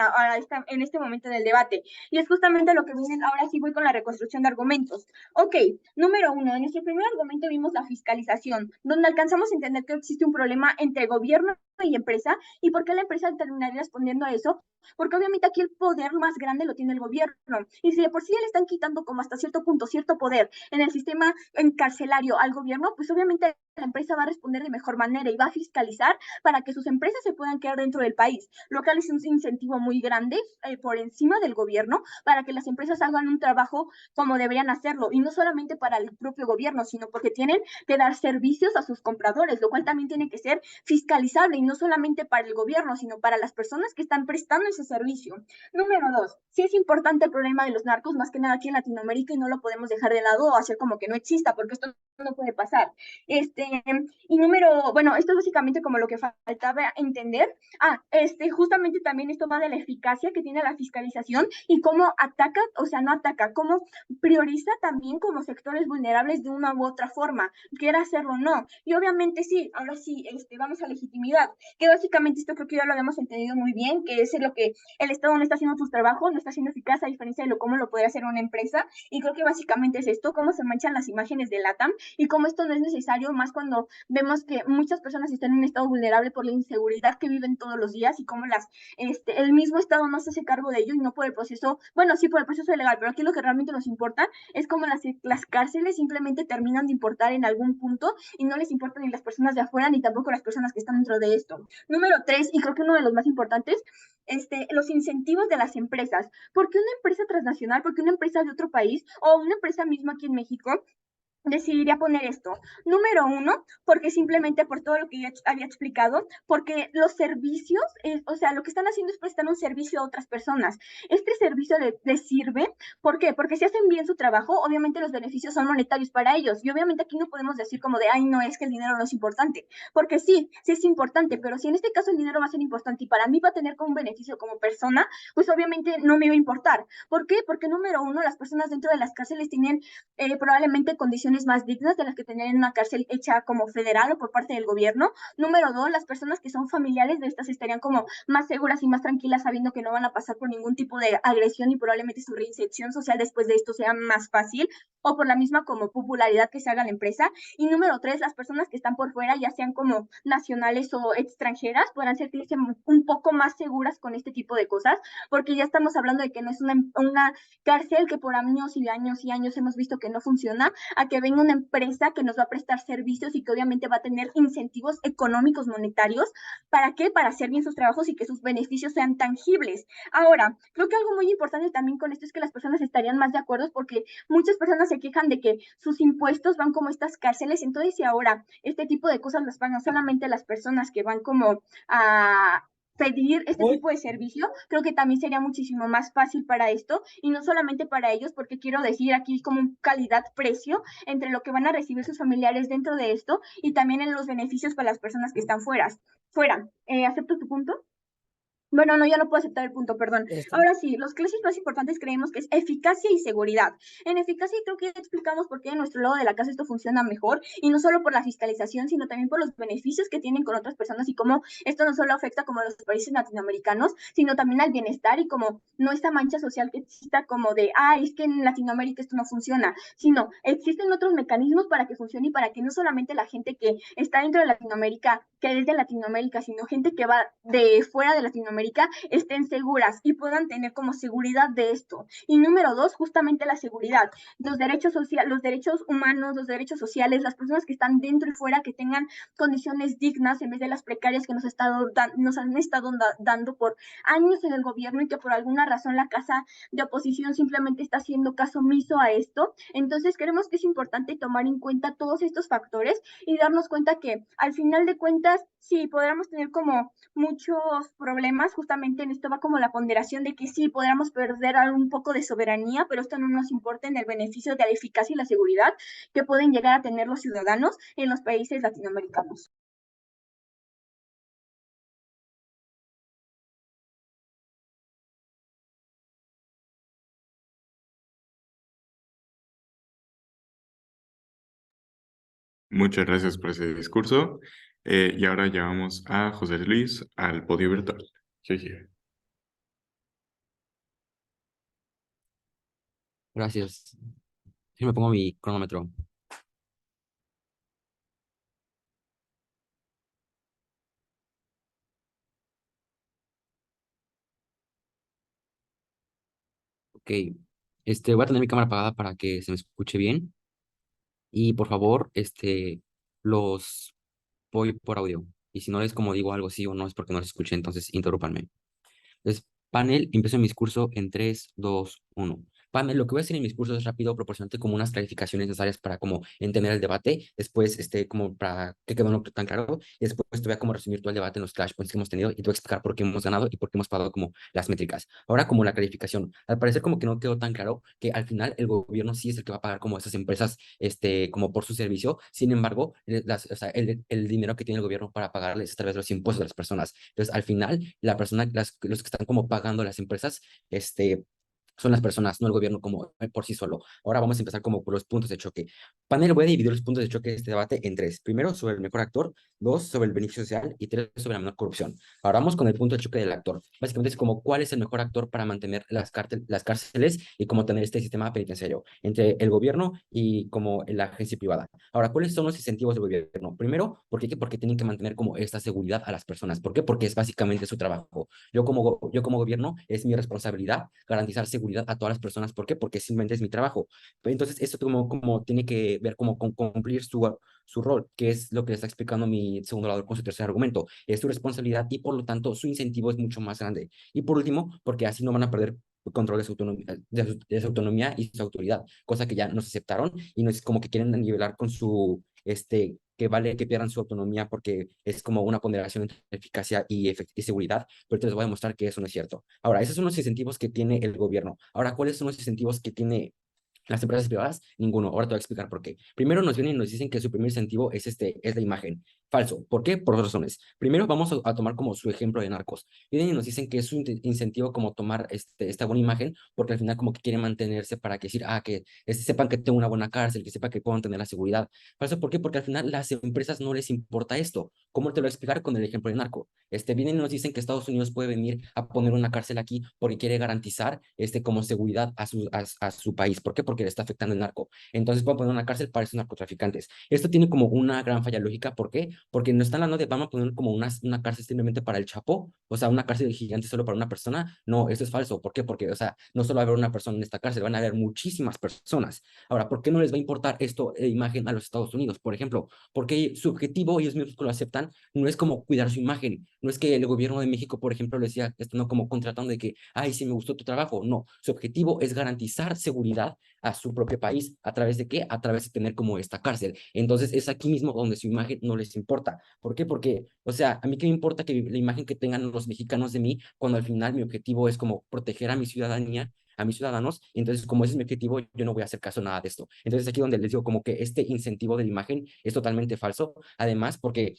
en este momento del debate. Y es justamente lo que vienen, ahora sí voy con la reconstrucción de argumentos. Ok, número uno, en nuestro primer argumento vimos la fiscalización, donde alcanzamos a entender que existe un problema entre gobierno y empresa, y por qué la empresa terminaría respondiendo a eso, porque obviamente aquí el poder más grande lo tiene el gobierno, y si de por sí le están quitando como hasta cierto punto cierto poder en el sistema encarcelario al gobierno, pues obviamente la empresa va a responder de mejor manera y va a fiscalizar para que sus empresas se puedan quedar dentro del país, lo cual es un incentivo muy grande por encima del gobierno para que las empresas hagan un trabajo como deberían hacerlo, y no solamente para el propio gobierno, sino porque tienen que dar servicios a sus compradores, lo cual también tiene que ser fiscalizable, y no solamente para el gobierno, sino para las personas que están prestando ese servicio. Número dos, sí es importante el problema de los narcos, más que nada aquí en Latinoamérica, y no lo podemos dejar de lado o hacer como que no exista, porque esto no puede pasar. Y bueno, esto es básicamente como lo que faltaba entender. Justamente también esto va de la eficacia que tiene la fiscalización y cómo ataca, o sea, no ataca, cómo prioriza también como sectores vulnerables de una u otra forma, quiera hacerlo o no. Y obviamente sí, ahora sí, vamos a legitimidad, que básicamente esto creo que ya lo habíamos entendido muy bien, que es lo que el Estado no está haciendo sus trabajos, no está siendo eficaz a diferencia de cómo lo podría hacer una empresa, y creo que básicamente es esto, cómo se manchan las imágenes de LATAM y cómo esto no es necesario, más cuando vemos que muchas personas están en un estado vulnerable por la inseguridad que viven todos los días, y cómo el mismo Estado no se hace cargo de ello, y no por el proceso, bueno, sí por el proceso legal, pero aquí lo que realmente nos importa es cómo las cárceles simplemente terminan de importar en algún punto, y no les importan ni las personas de afuera ni tampoco las personas que están dentro de esto. Número tres, y creo que uno de los más importantes, los incentivos de las empresas. ¿Por qué una empresa transnacional, por qué una empresa de otro país o una empresa misma aquí en México decidiría poner esto? Número uno, porque simplemente por todo lo que ya había explicado, porque los servicios, o sea, lo que están haciendo es prestar un servicio a otras personas. Este servicio les sirve, ¿por qué? Porque si hacen bien su trabajo, obviamente los beneficios son monetarios para ellos, y obviamente aquí no podemos decir como de, ay, no, es que el dinero no es importante, porque sí, sí es importante, pero si en este caso el dinero va a ser importante y para mí va a tener como un beneficio como persona, pues obviamente no me va a importar. ¿Por qué? Porque número uno, las personas dentro de las cárceles tienen probablemente condiciones más dignas de las que tenían en una cárcel hecha como federal o por parte del gobierno. Número dos, las personas que son familiares de estas estarían como más seguras y más tranquilas sabiendo que no van a pasar por ningún tipo de agresión, y probablemente su reinserción social después de esto sea más fácil, o por la misma como popularidad que se haga la empresa. Y número tres, las personas que están por fuera, ya sean como nacionales o extranjeras, podrán sentirse un poco más seguras con este tipo de cosas, porque ya estamos hablando de que no es una cárcel que por años y años y años hemos visto que no funciona, a que venga una empresa que nos va a prestar servicios y que obviamente va a tener incentivos económicos monetarios. ¿Para qué? Para hacer bien sus trabajos y que sus beneficios sean tangibles. Ahora, creo que algo muy importante también con esto es que las personas estarían más de acuerdo, porque muchas personas se quejan de que sus impuestos van como estas cárceles, entonces si ahora este tipo de cosas las pagan solamente las personas que van como a pedir este tipo de servicio, creo que también sería muchísimo más fácil para esto, y no solamente para ellos, porque quiero decir aquí como un calidad-precio entre lo que van a recibir sus familiares dentro de esto y también en los beneficios para las personas que están fuera. ¿Acepto tu punto? Bueno, no, ya no puedo aceptar el punto, perdón. Ahora sí, los clases más importantes creemos que es eficacia y seguridad. En eficacia creo que ya explicamos por qué en nuestro lado de la casa esto funciona mejor, y no solo por la fiscalización, sino también por los beneficios que tienen con otras personas, y cómo esto no solo afecta como a los países latinoamericanos, sino también al bienestar, y como no esta mancha social que exista como de, es que en Latinoamérica esto no funciona, sino existen otros mecanismos para que funcione, y para que no solamente la gente que está dentro de Latinoamérica, que es de Latinoamérica, sino gente que va de fuera de Latinoamérica, estén seguras y puedan tener como seguridad de esto. Y número dos, justamente la seguridad, los derechos sociales, los derechos humanos, los derechos sociales, las personas que están dentro y fuera, que tengan condiciones dignas en vez de las precarias que nos han estado dando por años en el gobierno, y que por alguna razón la casa de oposición simplemente está haciendo caso omiso a esto. Entonces creemos que es importante tomar en cuenta todos estos factores y darnos cuenta que al final de cuentas sí podremos tener como muchos problemas. Justamente en esto va como la ponderación de que sí podríamos perder un poco de soberanía, pero esto no nos importa en el beneficio de la eficacia y la seguridad que pueden llegar a tener los ciudadanos en los países latinoamericanos. Muchas gracias por ese discurso. Y ahora llamamos a José Luis al podio virtual. GG. Gracias. Yo me pongo mi cronómetro. Ok. Voy a tener mi cámara apagada para que se me escuche bien. Y por favor, los voy por audio. Y si no les como digo algo sí o no es porque no les escuché, entonces interrúpanme. Entonces, panel, empiezo mi discurso en 3, 2, 1. Panel, lo que voy a hacer en mi discurso es rápido, proporcionarte como unas clarificaciones necesarias para como entender el debate, después, como para que quede no tan claro, y después te voy a como resumir todo el debate en los flashpoints que hemos tenido y te voy a explicar por qué hemos ganado y por qué hemos pagado como las métricas. Ahora, como la clarificación, al parecer como que no quedó tan claro que al final el gobierno sí es el que va a pagar como esas empresas, como por su servicio, sin embargo, o sea, el dinero que tiene el gobierno para pagarles es a través de los impuestos de las personas. Entonces, al final, la persona, los que están como pagando las empresas, son las personas, no el gobierno como por sí solo. Ahora vamos a empezar como por los puntos de choque. Panel, voy a dividir los puntos de choque de este debate en 3. Primero, sobre el mejor actor, 2, sobre el beneficio social y 3, sobre la menor corrupción. Ahora vamos con el punto de choque del actor. Básicamente es como cuál es el mejor actor para mantener las cárceles y cómo tener este sistema penitenciario entre el gobierno y como la agencia privada. Ahora, ¿cuáles son los incentivos del gobierno? Primero, porque tienen que mantener como esta seguridad a las personas. ¿Por qué? Porque es básicamente su trabajo. Yo como gobierno es mi responsabilidad garantizar seguridad a todas las personas. ¿Por qué? Porque simplemente es mi trabajo. Entonces, esto como tiene que ver como con cumplir su rol, que es lo que está explicando mi segundo lado con su tercer argumento. Es su responsabilidad y por lo tanto su incentivo es mucho más grande. Y por último, porque así no van a perder control de su autonomía, de su autonomía y su autoridad, cosa que ya nos aceptaron y no es como que quieren nivelar con su, que vale que pierdan su autonomía porque es como una ponderación entre eficacia y seguridad, pero te les voy a demostrar que eso no es cierto. Ahora, esos son los incentivos que tiene el gobierno. Ahora, ¿cuáles son los incentivos que tiene las empresas privadas? Ninguno. Ahora te voy a explicar por qué. Primero nos vienen y nos dicen que su primer incentivo es la imagen. Falso. ¿Por qué? Por dos razones. Primero vamos a tomar como su ejemplo de Narcos. Vienen y nos dicen que es un incentivo como tomar esta buena imagen, porque al final como que quieren mantenerse para que decir, que sepan que tengo una buena cárcel, que sepan que puedan tener la seguridad. Falso. ¿Por qué? Porque al final las empresas no les importa esto. ¿Cómo te lo voy a explicar con el ejemplo de Narco? Vienen y nos dicen que Estados Unidos puede venir a poner una cárcel aquí porque quiere garantizar como seguridad a su país. ¿Por qué? Porque le está afectando el narco. Entonces pueden poner una cárcel para esos narcotraficantes. Esto tiene como una gran falla lógica. ¿Por qué? Porque no están hablando de vamos a poner como una cárcel simplemente para el Chapo, o sea, una cárcel gigante solo para una persona. No, eso es falso. ¿Por qué? Porque, o sea, no solo va a haber una persona en esta cárcel, van a haber muchísimas personas. Ahora, ¿por qué no les va a importar esto de imagen a los Estados Unidos? Por ejemplo, porque su objetivo, ellos mismos lo aceptan, no es como cuidar su imagen, no es que el gobierno de México, por ejemplo, le decía, no como contratando de que, ay, sí me gustó tu trabajo, no, su objetivo es garantizar seguridad a su propio país, ¿a través de qué? A través de tener como esta cárcel. Entonces es aquí mismo donde su imagen no les importa. ¿Por qué? Porque, o sea, a mí qué me importa que la imagen que tengan los mexicanos de mí, cuando al final mi objetivo es como proteger a mi ciudadanía, a mis ciudadanos, entonces como ese es mi objetivo, yo no voy a hacer caso a nada de esto. Entonces aquí donde les digo como que este incentivo de la imagen es totalmente falso, además porque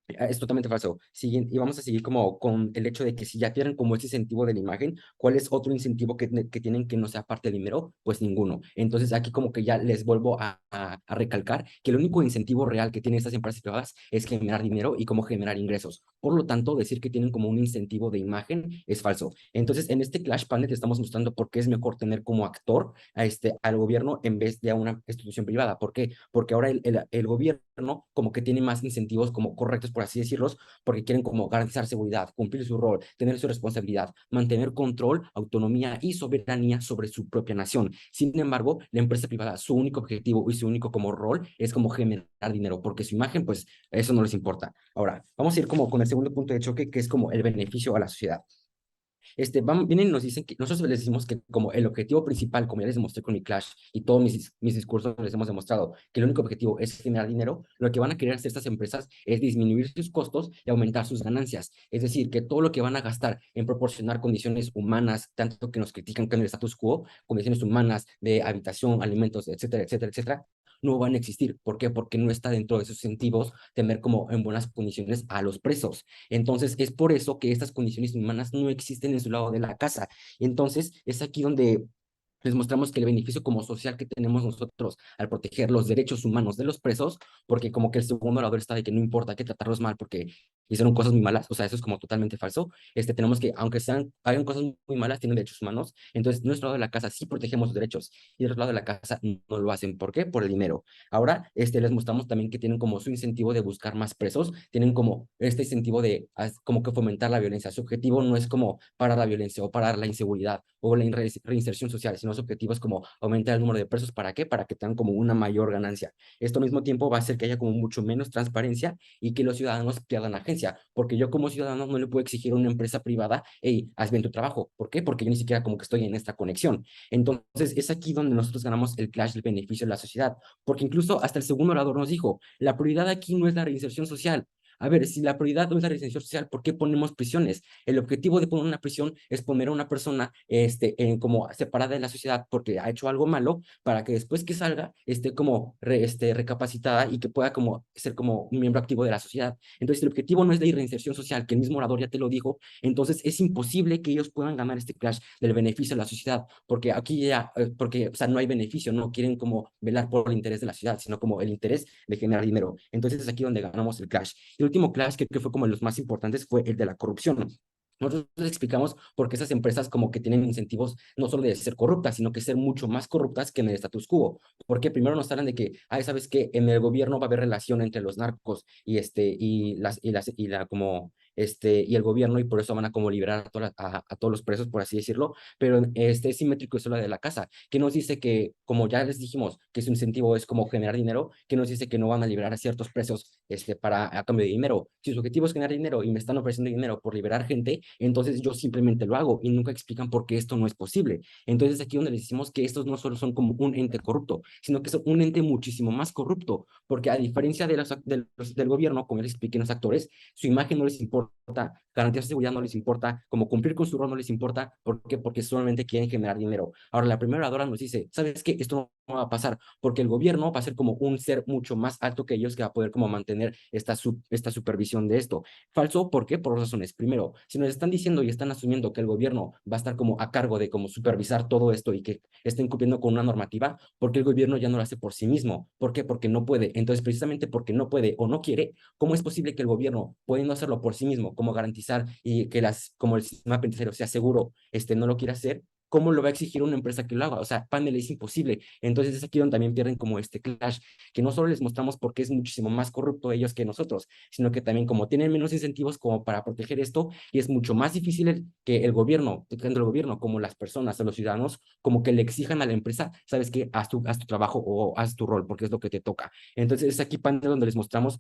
es totalmente falso. Y vamos a seguir como con el hecho de que si ya tienen como ese incentivo de la imagen, ¿cuál es otro incentivo que tienen que no sea parte del dinero? Pues ninguno. Entonces aquí como que ya les vuelvo a recalcar que el único incentivo real que tienen estas empresas privadas es generar dinero y cómo generar ingresos. Por lo tanto, decir que tienen como un incentivo de imagen es falso. Entonces, en este Clash Panel te estamos mostrando por qué es mejor tener como actor al gobierno en vez de a una institución privada. ¿Por qué? Porque ahora el gobierno como que tiene más incentivos como correctos, por así decirlos, porque quieren como garantizar seguridad, cumplir su rol, tener su responsabilidad, mantener control, autonomía y soberanía sobre su propia nación. Sin embargo, la empresa privada, su único objetivo y su único como rol es como generar dinero, porque su imagen, pues eso no les importa. Ahora, vamos a ir como con el segundo punto de choque, que es como el beneficio a la sociedad. Vienen y nos dicen que nosotros les decimos que como el objetivo principal, como ya les demostré con mi Clash y todos mis discursos les hemos demostrado que el único objetivo es generar dinero, lo que van a querer hacer estas empresas es disminuir sus costos y aumentar sus ganancias. Es decir, que todo lo que van a gastar en proporcionar condiciones humanas, tanto que nos critican con el status quo, condiciones humanas de habitación, alimentos, etcétera, etcétera, etcétera, no van a existir. ¿Por qué? Porque no está dentro de sus incentivos tener como en buenas condiciones a los presos. Entonces, es por eso que estas condiciones humanas no existen en su lado de la casa. Entonces, es aquí donde les mostramos que el beneficio como social que tenemos nosotros al proteger los derechos humanos de los presos, porque como que el segundo orador está de que no importa que tratarlos mal porque hicieron cosas muy malas, o sea, eso es como totalmente falso. Tenemos que, aunque hagan cosas muy malas, tienen derechos humanos, entonces nuestro lado de la casa sí protegemos sus derechos y del otro lado de la casa no lo hacen. ¿Por qué? Por el dinero. Ahora, les mostramos también que tienen como su incentivo de buscar más presos, tienen como este incentivo de como que fomentar la violencia. Su objetivo no es como parar la violencia o parar la inseguridad o la reinserción social, sino su objetivo es como aumentar el número de presos. ¿Para qué? Para que tengan como una mayor ganancia. Esto al mismo tiempo va a hacer que haya como mucho menos transparencia y que los ciudadanos pierdan agencia, porque yo como ciudadano no le puedo exigir a una empresa privada, hey, haz bien tu trabajo. ¿Por qué? Porque yo ni siquiera como que estoy en esta conexión. Entonces es aquí donde nosotros ganamos el clash del beneficio de la sociedad, porque incluso hasta el segundo orador nos dijo, la prioridad aquí no es la reinserción social. A ver, si la prioridad no es la reinserción social, ¿por qué ponemos prisiones? El objetivo de poner una prisión es poner a una persona como separada de la sociedad porque ha hecho algo malo, para que después que salga esté como recapacitada y que pueda como ser como un miembro activo de la sociedad. Entonces, el objetivo no es la reinserción social, que el mismo orador ya te lo dijo, entonces es imposible que ellos puedan ganar este clash del beneficio de la sociedad, porque aquí ya, porque, o sea, no hay beneficio, no quieren como velar por el interés de la ciudad, sino como el interés de generar dinero. Entonces es aquí donde ganamos el clash. El último clash que fue como de los más importantes fue el de la corrupción. Nosotros les explicamos por qué esas empresas como que tienen incentivos no solo de ser corruptas, sino que ser mucho más corruptas que en el status quo. Porque primero nos hablan de que, ay, ¿sabes qué? En el gobierno va a haber relación entre los narcos y el gobierno, y por eso van a como liberar a todos los presos, por así decirlo. Pero es simétrico eso la de la casa, que nos dice que, como ya les dijimos, que su incentivo es como generar dinero, que nos dice que no van a liberar a ciertos presos a cambio de dinero. Si su objetivo es generar dinero y me están ofreciendo dinero por liberar gente, entonces yo simplemente lo hago, y nunca explican por qué esto no es posible. Entonces aquí donde les decimos que estos no solo son como un ente corrupto, sino que son un ente muchísimo más corrupto, porque a diferencia del gobierno, como les expliqué en los actores, su imagen no les importa, garantizar seguridad no les importa, como cumplir con su rol no les importa. ¿Por qué? Porque solamente quieren generar dinero. Ahora, la primera oradora nos dice, ¿sabes qué? Esto no va a pasar, porque el gobierno va a ser como un ser mucho más alto que ellos, que va a poder como mantener esta supervisión de esto. Falso, ¿por qué? Por dos razones. Primero, si nos están diciendo y están asumiendo que el gobierno va a estar como a cargo de como supervisar todo esto y que estén cumpliendo con una normativa, porque el gobierno ya no lo hace por sí mismo. ¿Por qué? Porque no puede. Entonces, precisamente porque no puede o no quiere, ¿cómo es posible que el gobierno, pudiendo hacerlo por sí mismo, como garantizar y que como el sistema penitenciario sea seguro, no lo quiera hacer? ¿Cómo lo va a exigir una empresa que lo haga? O sea, panel es imposible. Entonces es aquí donde también pierden como este clash, que no solo les mostramos porque es muchísimo más corrupto ellos que nosotros, sino que también como tienen menos incentivos como para proteger esto, y es mucho más difícil que el gobierno, tanto el gobierno como las personas o los ciudadanos, como que le exijan a la empresa, ¿sabes qué? Haz tu trabajo o haz tu rol, porque es lo que te toca. Entonces es aquí, panel, donde les mostramos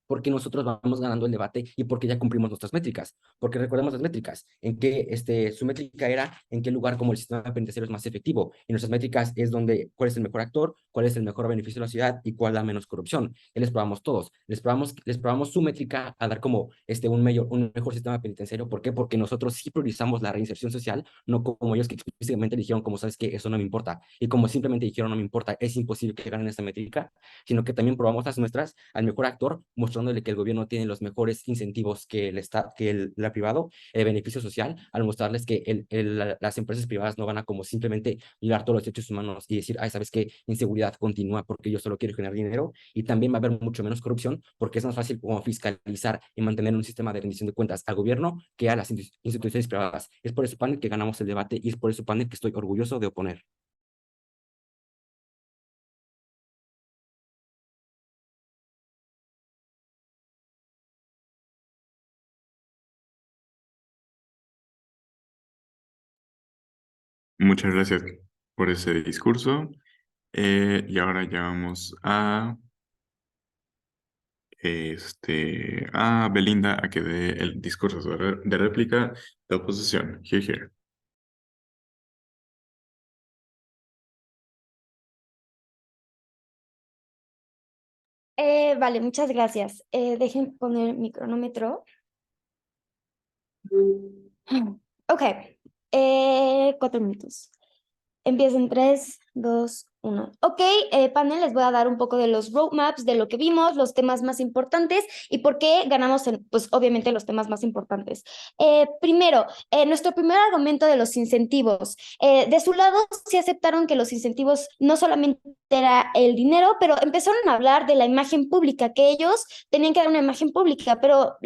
porque nosotros vamos ganando el debate y porque ya cumplimos nuestras métricas. Porque recordemos las métricas, en que su métrica era en qué lugar como el sistema penitenciario es más efectivo. Y nuestras métricas es donde, cuál es el mejor actor, cuál es el mejor beneficio de la ciudad y cuál da menos corrupción. Y les probamos todos. Les probamos su métrica a dar como un mejor sistema penitenciario. ¿Por qué? Porque nosotros sí priorizamos la reinserción social, no como ellos que explícitamente dijeron, como sabes que eso no me importa. Y como simplemente dijeron no me importa, es imposible que ganen esta métrica, sino que también probamos las nuestras al mejor actor, mostrándole que el gobierno tiene los mejores incentivos que la privado, el beneficio social, al mostrarles que las empresas privadas no van a como simplemente violar todos los derechos humanos y decir, ay, ¿sabes qué? Inseguridad continúa porque yo solo quiero generar dinero, y también va a haber mucho menos corrupción porque es más fácil como fiscalizar y mantener un sistema de rendición de cuentas al gobierno que a las instituciones privadas. Es por eso, panel, que ganamos el debate, y es por eso, panel, que estoy orgulloso de oponer. Muchas gracias por ese discurso. Y ahora ya vamos a Belinda a que dé el discurso de réplica de oposición. Here, here. Vale, muchas gracias. Dejen poner mi cronómetro. Ok, 4 minutos. Empieza en 3, 2, 1. Ok, panel, les voy a dar un poco de los roadmaps, de lo que vimos, los temas más importantes y por qué ganamos, pues obviamente los temas más importantes. Primero, nuestro primer argumento de los incentivos. De su lado, sí aceptaron que los incentivos no solamente era el dinero, pero empezaron a hablar de la imagen pública, que ellos tenían que dar una imagen pública, pero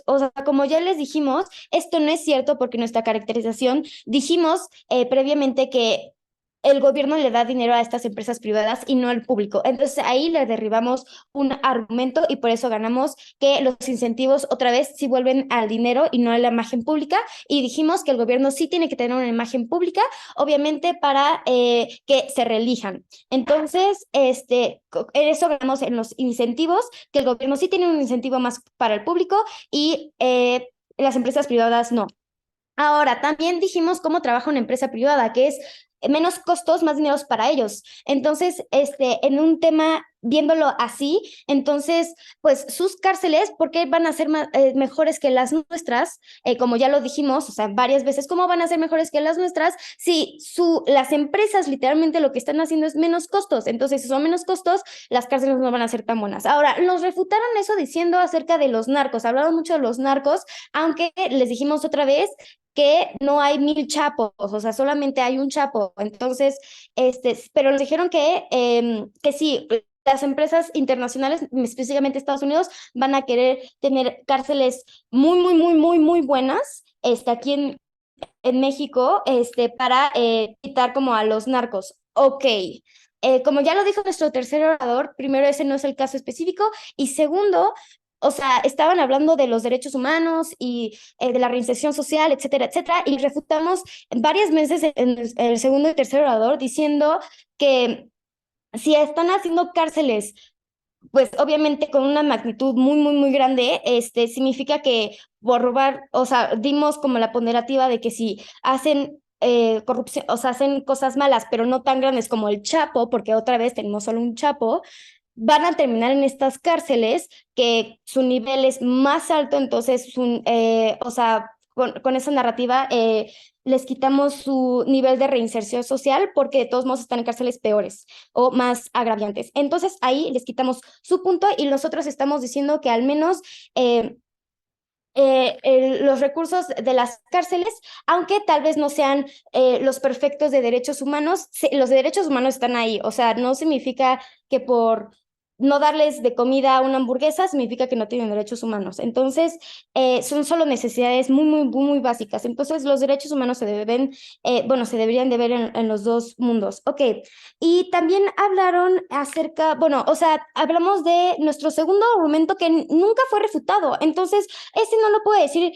o sea, como ya les dijimos, esto no es cierto porque nuestra caracterización dijimos previamente que el gobierno le da dinero a estas empresas privadas y no al público. Entonces ahí le derribamos un argumento y por eso ganamos que los incentivos otra vez sí vuelven al dinero y no a la imagen pública. Y dijimos que el gobierno sí tiene que tener una imagen pública, obviamente para que se reelijan. Entonces, eso ganamos en los incentivos, que el gobierno sí tiene un incentivo más para el público y las empresas privadas no. Ahora, también dijimos cómo trabaja una empresa privada, que es menos costos, más dineros para ellos. Entonces, en un tema, viéndolo así, entonces, pues sus cárceles, ¿por qué van a ser mejores que las nuestras? Como ya lo dijimos, o sea, varias veces, ¿cómo van a ser mejores que las nuestras? Si las empresas literalmente lo que están haciendo es menos costos. Entonces, si son menos costos, las cárceles no van a ser tan buenas. Ahora, nos refutaron eso diciendo acerca de los narcos. Hablaron mucho de los narcos, aunque les dijimos otra vez que no hay 1000 chapos, o sea, solamente hay un chapo. Entonces, pero nos dijeron que sí, las empresas internacionales, específicamente Estados Unidos, van a querer tener cárceles muy, muy, muy, muy, muy buenas, aquí en México, para quitar como a los narcos. Ok. Como ya lo dijo nuestro tercer orador, primero, ese no es el caso específico, y segundo, o sea, estaban hablando de los derechos humanos y de la reinserción social, etcétera, etcétera, y refutamos varias veces en el segundo y tercer orador diciendo que si están haciendo cárceles, pues obviamente con una magnitud muy, muy, muy grande, significa que por robar, o sea, dimos como la ponderativa de que si hacen corrupción, o sea, hacen cosas malas, pero no tan grandes como el Chapo, porque otra vez tenemos solo un Chapo, van a terminar en estas cárceles que su nivel es más alto, entonces, o sea, con esa narrativa les quitamos su nivel de reinserción social porque de todos modos están en cárceles peores o más agraviantes. Entonces ahí les quitamos su punto y nosotros estamos diciendo que al menos los recursos de las cárceles, aunque tal vez no sean los perfectos de derechos humanos, los derechos humanos están ahí, o sea, no significa que por no darles de comida a una hamburguesa significa que no tienen derechos humanos. Entonces, son solo necesidades muy, muy, muy, muy básicas. Entonces, los derechos humanos se deberían de ver en los dos mundos. Ok, y también hablaron acerca, bueno, o sea, hablamos de nuestro segundo argumento que nunca fue refutado. Entonces, ese no lo puedo decir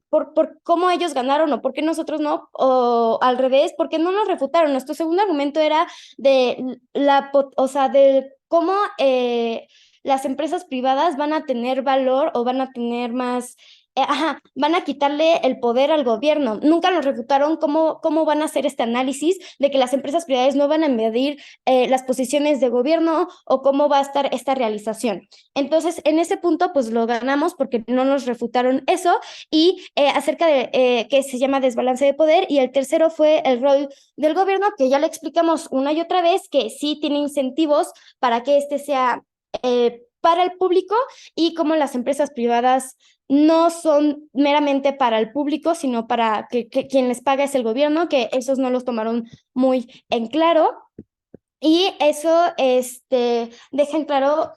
por cómo ellos ganaron o por qué nosotros no, o al revés, porque no nos refutaron. Nuestro segundo argumento era de o sea, de cómo las empresas privadas van a tener valor o van a tener más, van a quitarle el poder al gobierno. Nunca nos refutaron cómo van a hacer este análisis de que las empresas privadas no van a medir las posiciones de gobierno o cómo va a estar esta realización. Entonces, en ese punto, pues lo ganamos porque no nos refutaron eso y acerca de que se llama desbalance de poder, y el tercero fue el rol del gobierno, que ya le explicamos una y otra vez que sí tiene incentivos para que sea para el público, y como las empresas privadas no son meramente para el público, sino para que quien les paga es el gobierno, que esos no los tomaron muy en claro. Y eso deja en claro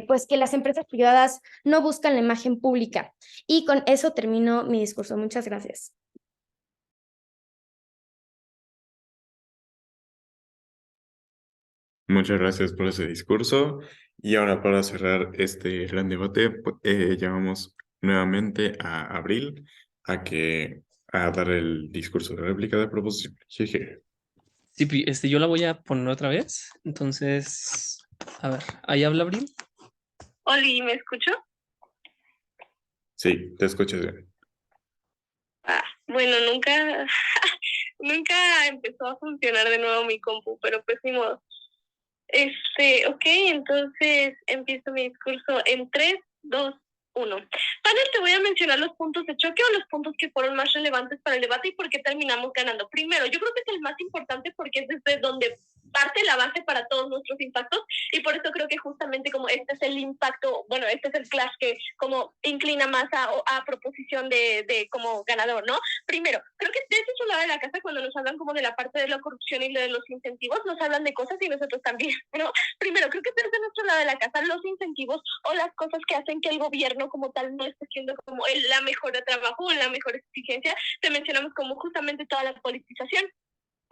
pues que las empresas privadas no buscan la imagen pública. Y con eso termino mi discurso. Muchas gracias. Muchas gracias por ese discurso. Y ahora para cerrar este gran debate, llamamos nuevamente a Abril a dar el discurso de réplica de proposición. Jeje. Sí, yo la voy a poner otra vez. Entonces, a ver, ahí habla Abril. Oli, ¿me escucho? Sí, te escuchas bien. Bueno, nunca empezó a funcionar de nuevo mi compu, pero pues ni modo. Ok, entonces empiezo mi discurso en 3, 2, 1. Panel, te voy a mencionar los puntos de choque o los puntos que fueron más relevantes para el debate y por qué terminamos ganando. Primero, yo creo que es el más importante porque es desde donde parte, la base para todos nuestros impactos, y por eso creo que justamente como este es el impacto, bueno, este es el clash que como inclina más a proposición de como ganador, ¿no? Primero, creo que desde su lado de la casa, cuando nos hablan como de la parte de la corrupción y de los incentivos, nos hablan de cosas y nosotros también, ¿no? Primero, creo que desde nuestro lado de la casa, los incentivos o las cosas que hacen que el gobierno como tal no esté haciendo como la mejor de trabajo o la mejor eficiencia, te mencionamos como justamente toda la politización,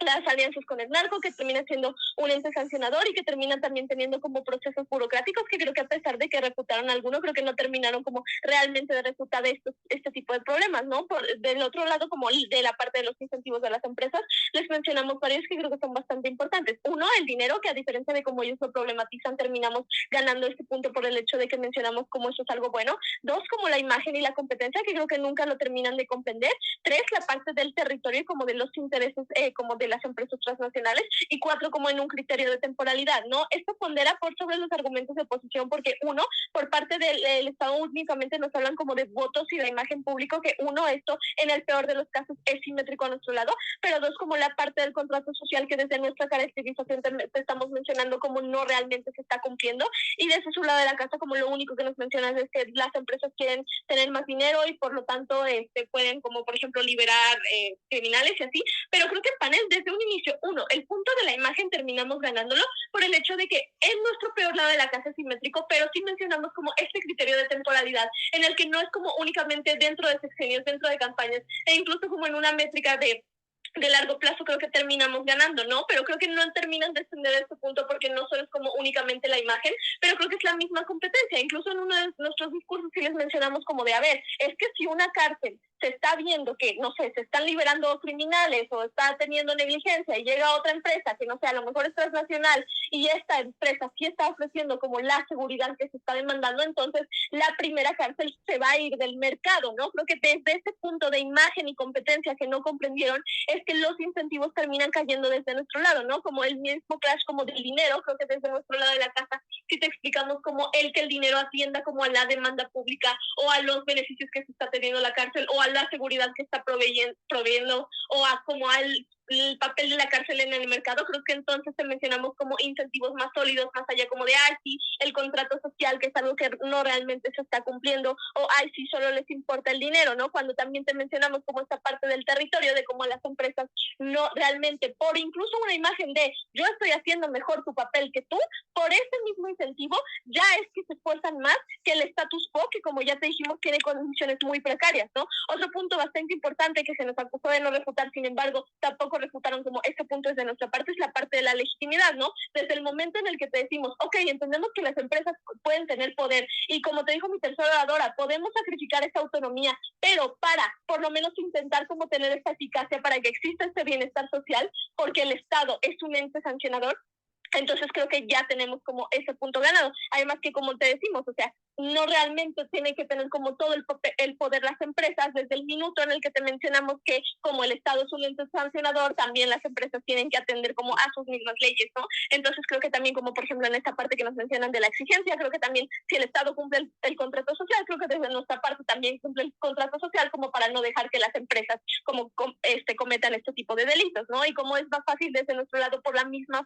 las alianzas con el narco, que termina siendo un ente sancionador y que terminan también teniendo como procesos burocráticos que creo que a pesar de que refutaron algunos, creo que no terminaron como realmente de refutar este tipo de problemas, ¿no? Del otro lado, como de la parte de los incentivos de las empresas, les mencionamos varios que creo que son bastante importantes. Uno, el dinero, que a diferencia de cómo ellos lo problematizan, terminamos ganando este punto por el hecho de que mencionamos como eso es algo bueno. Dos, como la imagen y la competencia, que creo que nunca lo terminan de comprender. Tres, la parte del territorio, como de los intereses, como de las empresas transnacionales. Y cuatro, como en un criterio de temporalidad, ¿no? Esto pondera por sobre los argumentos de oposición, porque uno, por parte del Estado únicamente nos hablan como de votos y de imagen público, que uno, esto en el peor de los casos es simétrico a nuestro lado, pero dos, como la parte del contrato social que desde nuestra caracterización te estamos mencionando como no realmente se está cumpliendo, y desde su lado de la casa como lo único que nos mencionan es que las empresas quieren tener más dinero y por lo tanto pueden como por ejemplo liberar criminales y así, pero creo que el panel desde un inicio, uno, el punto de la imagen terminamos ganándolo por el hecho de que es nuestro peor lado de la casa simétrico, pero sí mencionamos como este criterio de temporalidad en el que no es como únicamente dentro de sexenios, dentro de campañas, e incluso como en una métrica de largo plazo creo que terminamos ganando, ¿no? Pero creo que no terminan de extender este punto porque no solo es como únicamente la imagen, pero creo que es la misma competencia. Incluso en uno de nuestros discursos sí les mencionamos como de, a ver, es que si una cárcel se está viendo que, no sé, se están liberando criminales o está teniendo negligencia y llega otra empresa que, no sé, a lo mejor es transnacional y esta empresa sí está ofreciendo como la seguridad que se está demandando, entonces la primera cárcel se va a ir del mercado, ¿no? Creo que desde ese punto de imagen y competencia que no comprendieron es que los incentivos terminan cayendo desde nuestro lado, ¿no? Como el mismo clash como del dinero, creo que desde nuestro lado de la casa sí te explicamos como que el dinero atienda como a la demanda pública o a los beneficios que se está teniendo la cárcel o a la seguridad que está proveyendo o a como al el papel de la cárcel en el mercado, creo que entonces te mencionamos como incentivos más sólidos, más allá como de, ay, sí, el contrato social, que es algo que no realmente se está cumpliendo, o ay, sí, solo les importa el dinero, ¿no? Cuando también te mencionamos como esta parte del territorio, de cómo las empresas no realmente, por incluso una imagen de, yo estoy haciendo mejor tu papel que tú, por ese mismo incentivo, ya es que se esfuerzan más que el status quo, que como ya te dijimos, tiene condiciones muy precarias, ¿no? Otro punto bastante importante que se nos acusó de no refutar, sin embargo, tampoco refutaron como este punto es de nuestra parte, es la parte de la legitimidad, ¿no? Desde el momento en el que te decimos, ok, entendemos que las empresas pueden tener poder y como te dijo mi tercera oradora, podemos sacrificar esa autonomía, pero para por lo menos intentar como tener esta eficacia para que exista este bienestar social, porque el Estado es un ente sancionador. Entonces creo que ya tenemos como ese punto ganado. Además que como te decimos, o sea, no realmente tienen que tener como todo el poder las empresas desde el minuto en el que te mencionamos que como el Estado es un ente sancionador, también las empresas tienen que atender como a sus mismas leyes, ¿no? Entonces creo que también como por ejemplo en esta parte que nos mencionan de la exigencia, creo que también si el Estado cumple el contrato social, creo que desde nuestra parte también cumple el contrato social como para no dejar que las empresas como cometan este tipo de delitos, ¿no? Y como es más fácil desde nuestro lado por la misma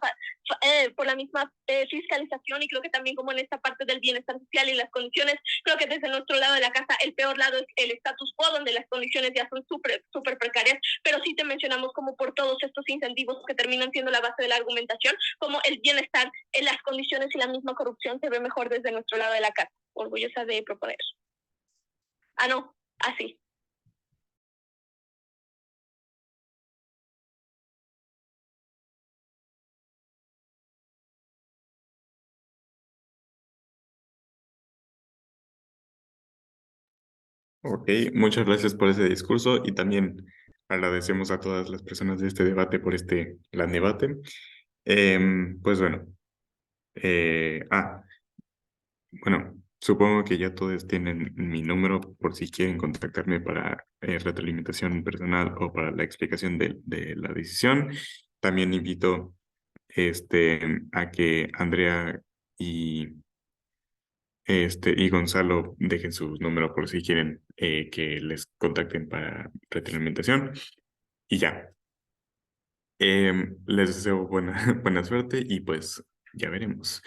fiscalización y creo que también como en esta parte del bienestar social y las condiciones, creo que desde nuestro lado de la casa el peor lado es el status quo, donde las condiciones ya son súper precarias, pero sí te mencionamos como por todos estos incentivos que terminan siendo la base de la argumentación, como el bienestar, en las condiciones y la misma corrupción se ve mejor desde nuestro lado de la casa. Orgullosa de proponer. Ah, no, así. Ok, muchas gracias por ese discurso y también agradecemos a todas las personas de este debate por este gran debate. Pues bueno, bueno, supongo que ya todos tienen mi número por si quieren contactarme para retroalimentación personal o para la explicación de la decisión. También invito a que Andrea y y Gonzalo dejen sus números por si quieren que les contacten para retroalimentación. Y ya. Les deseo buena, buena suerte y pues ya veremos.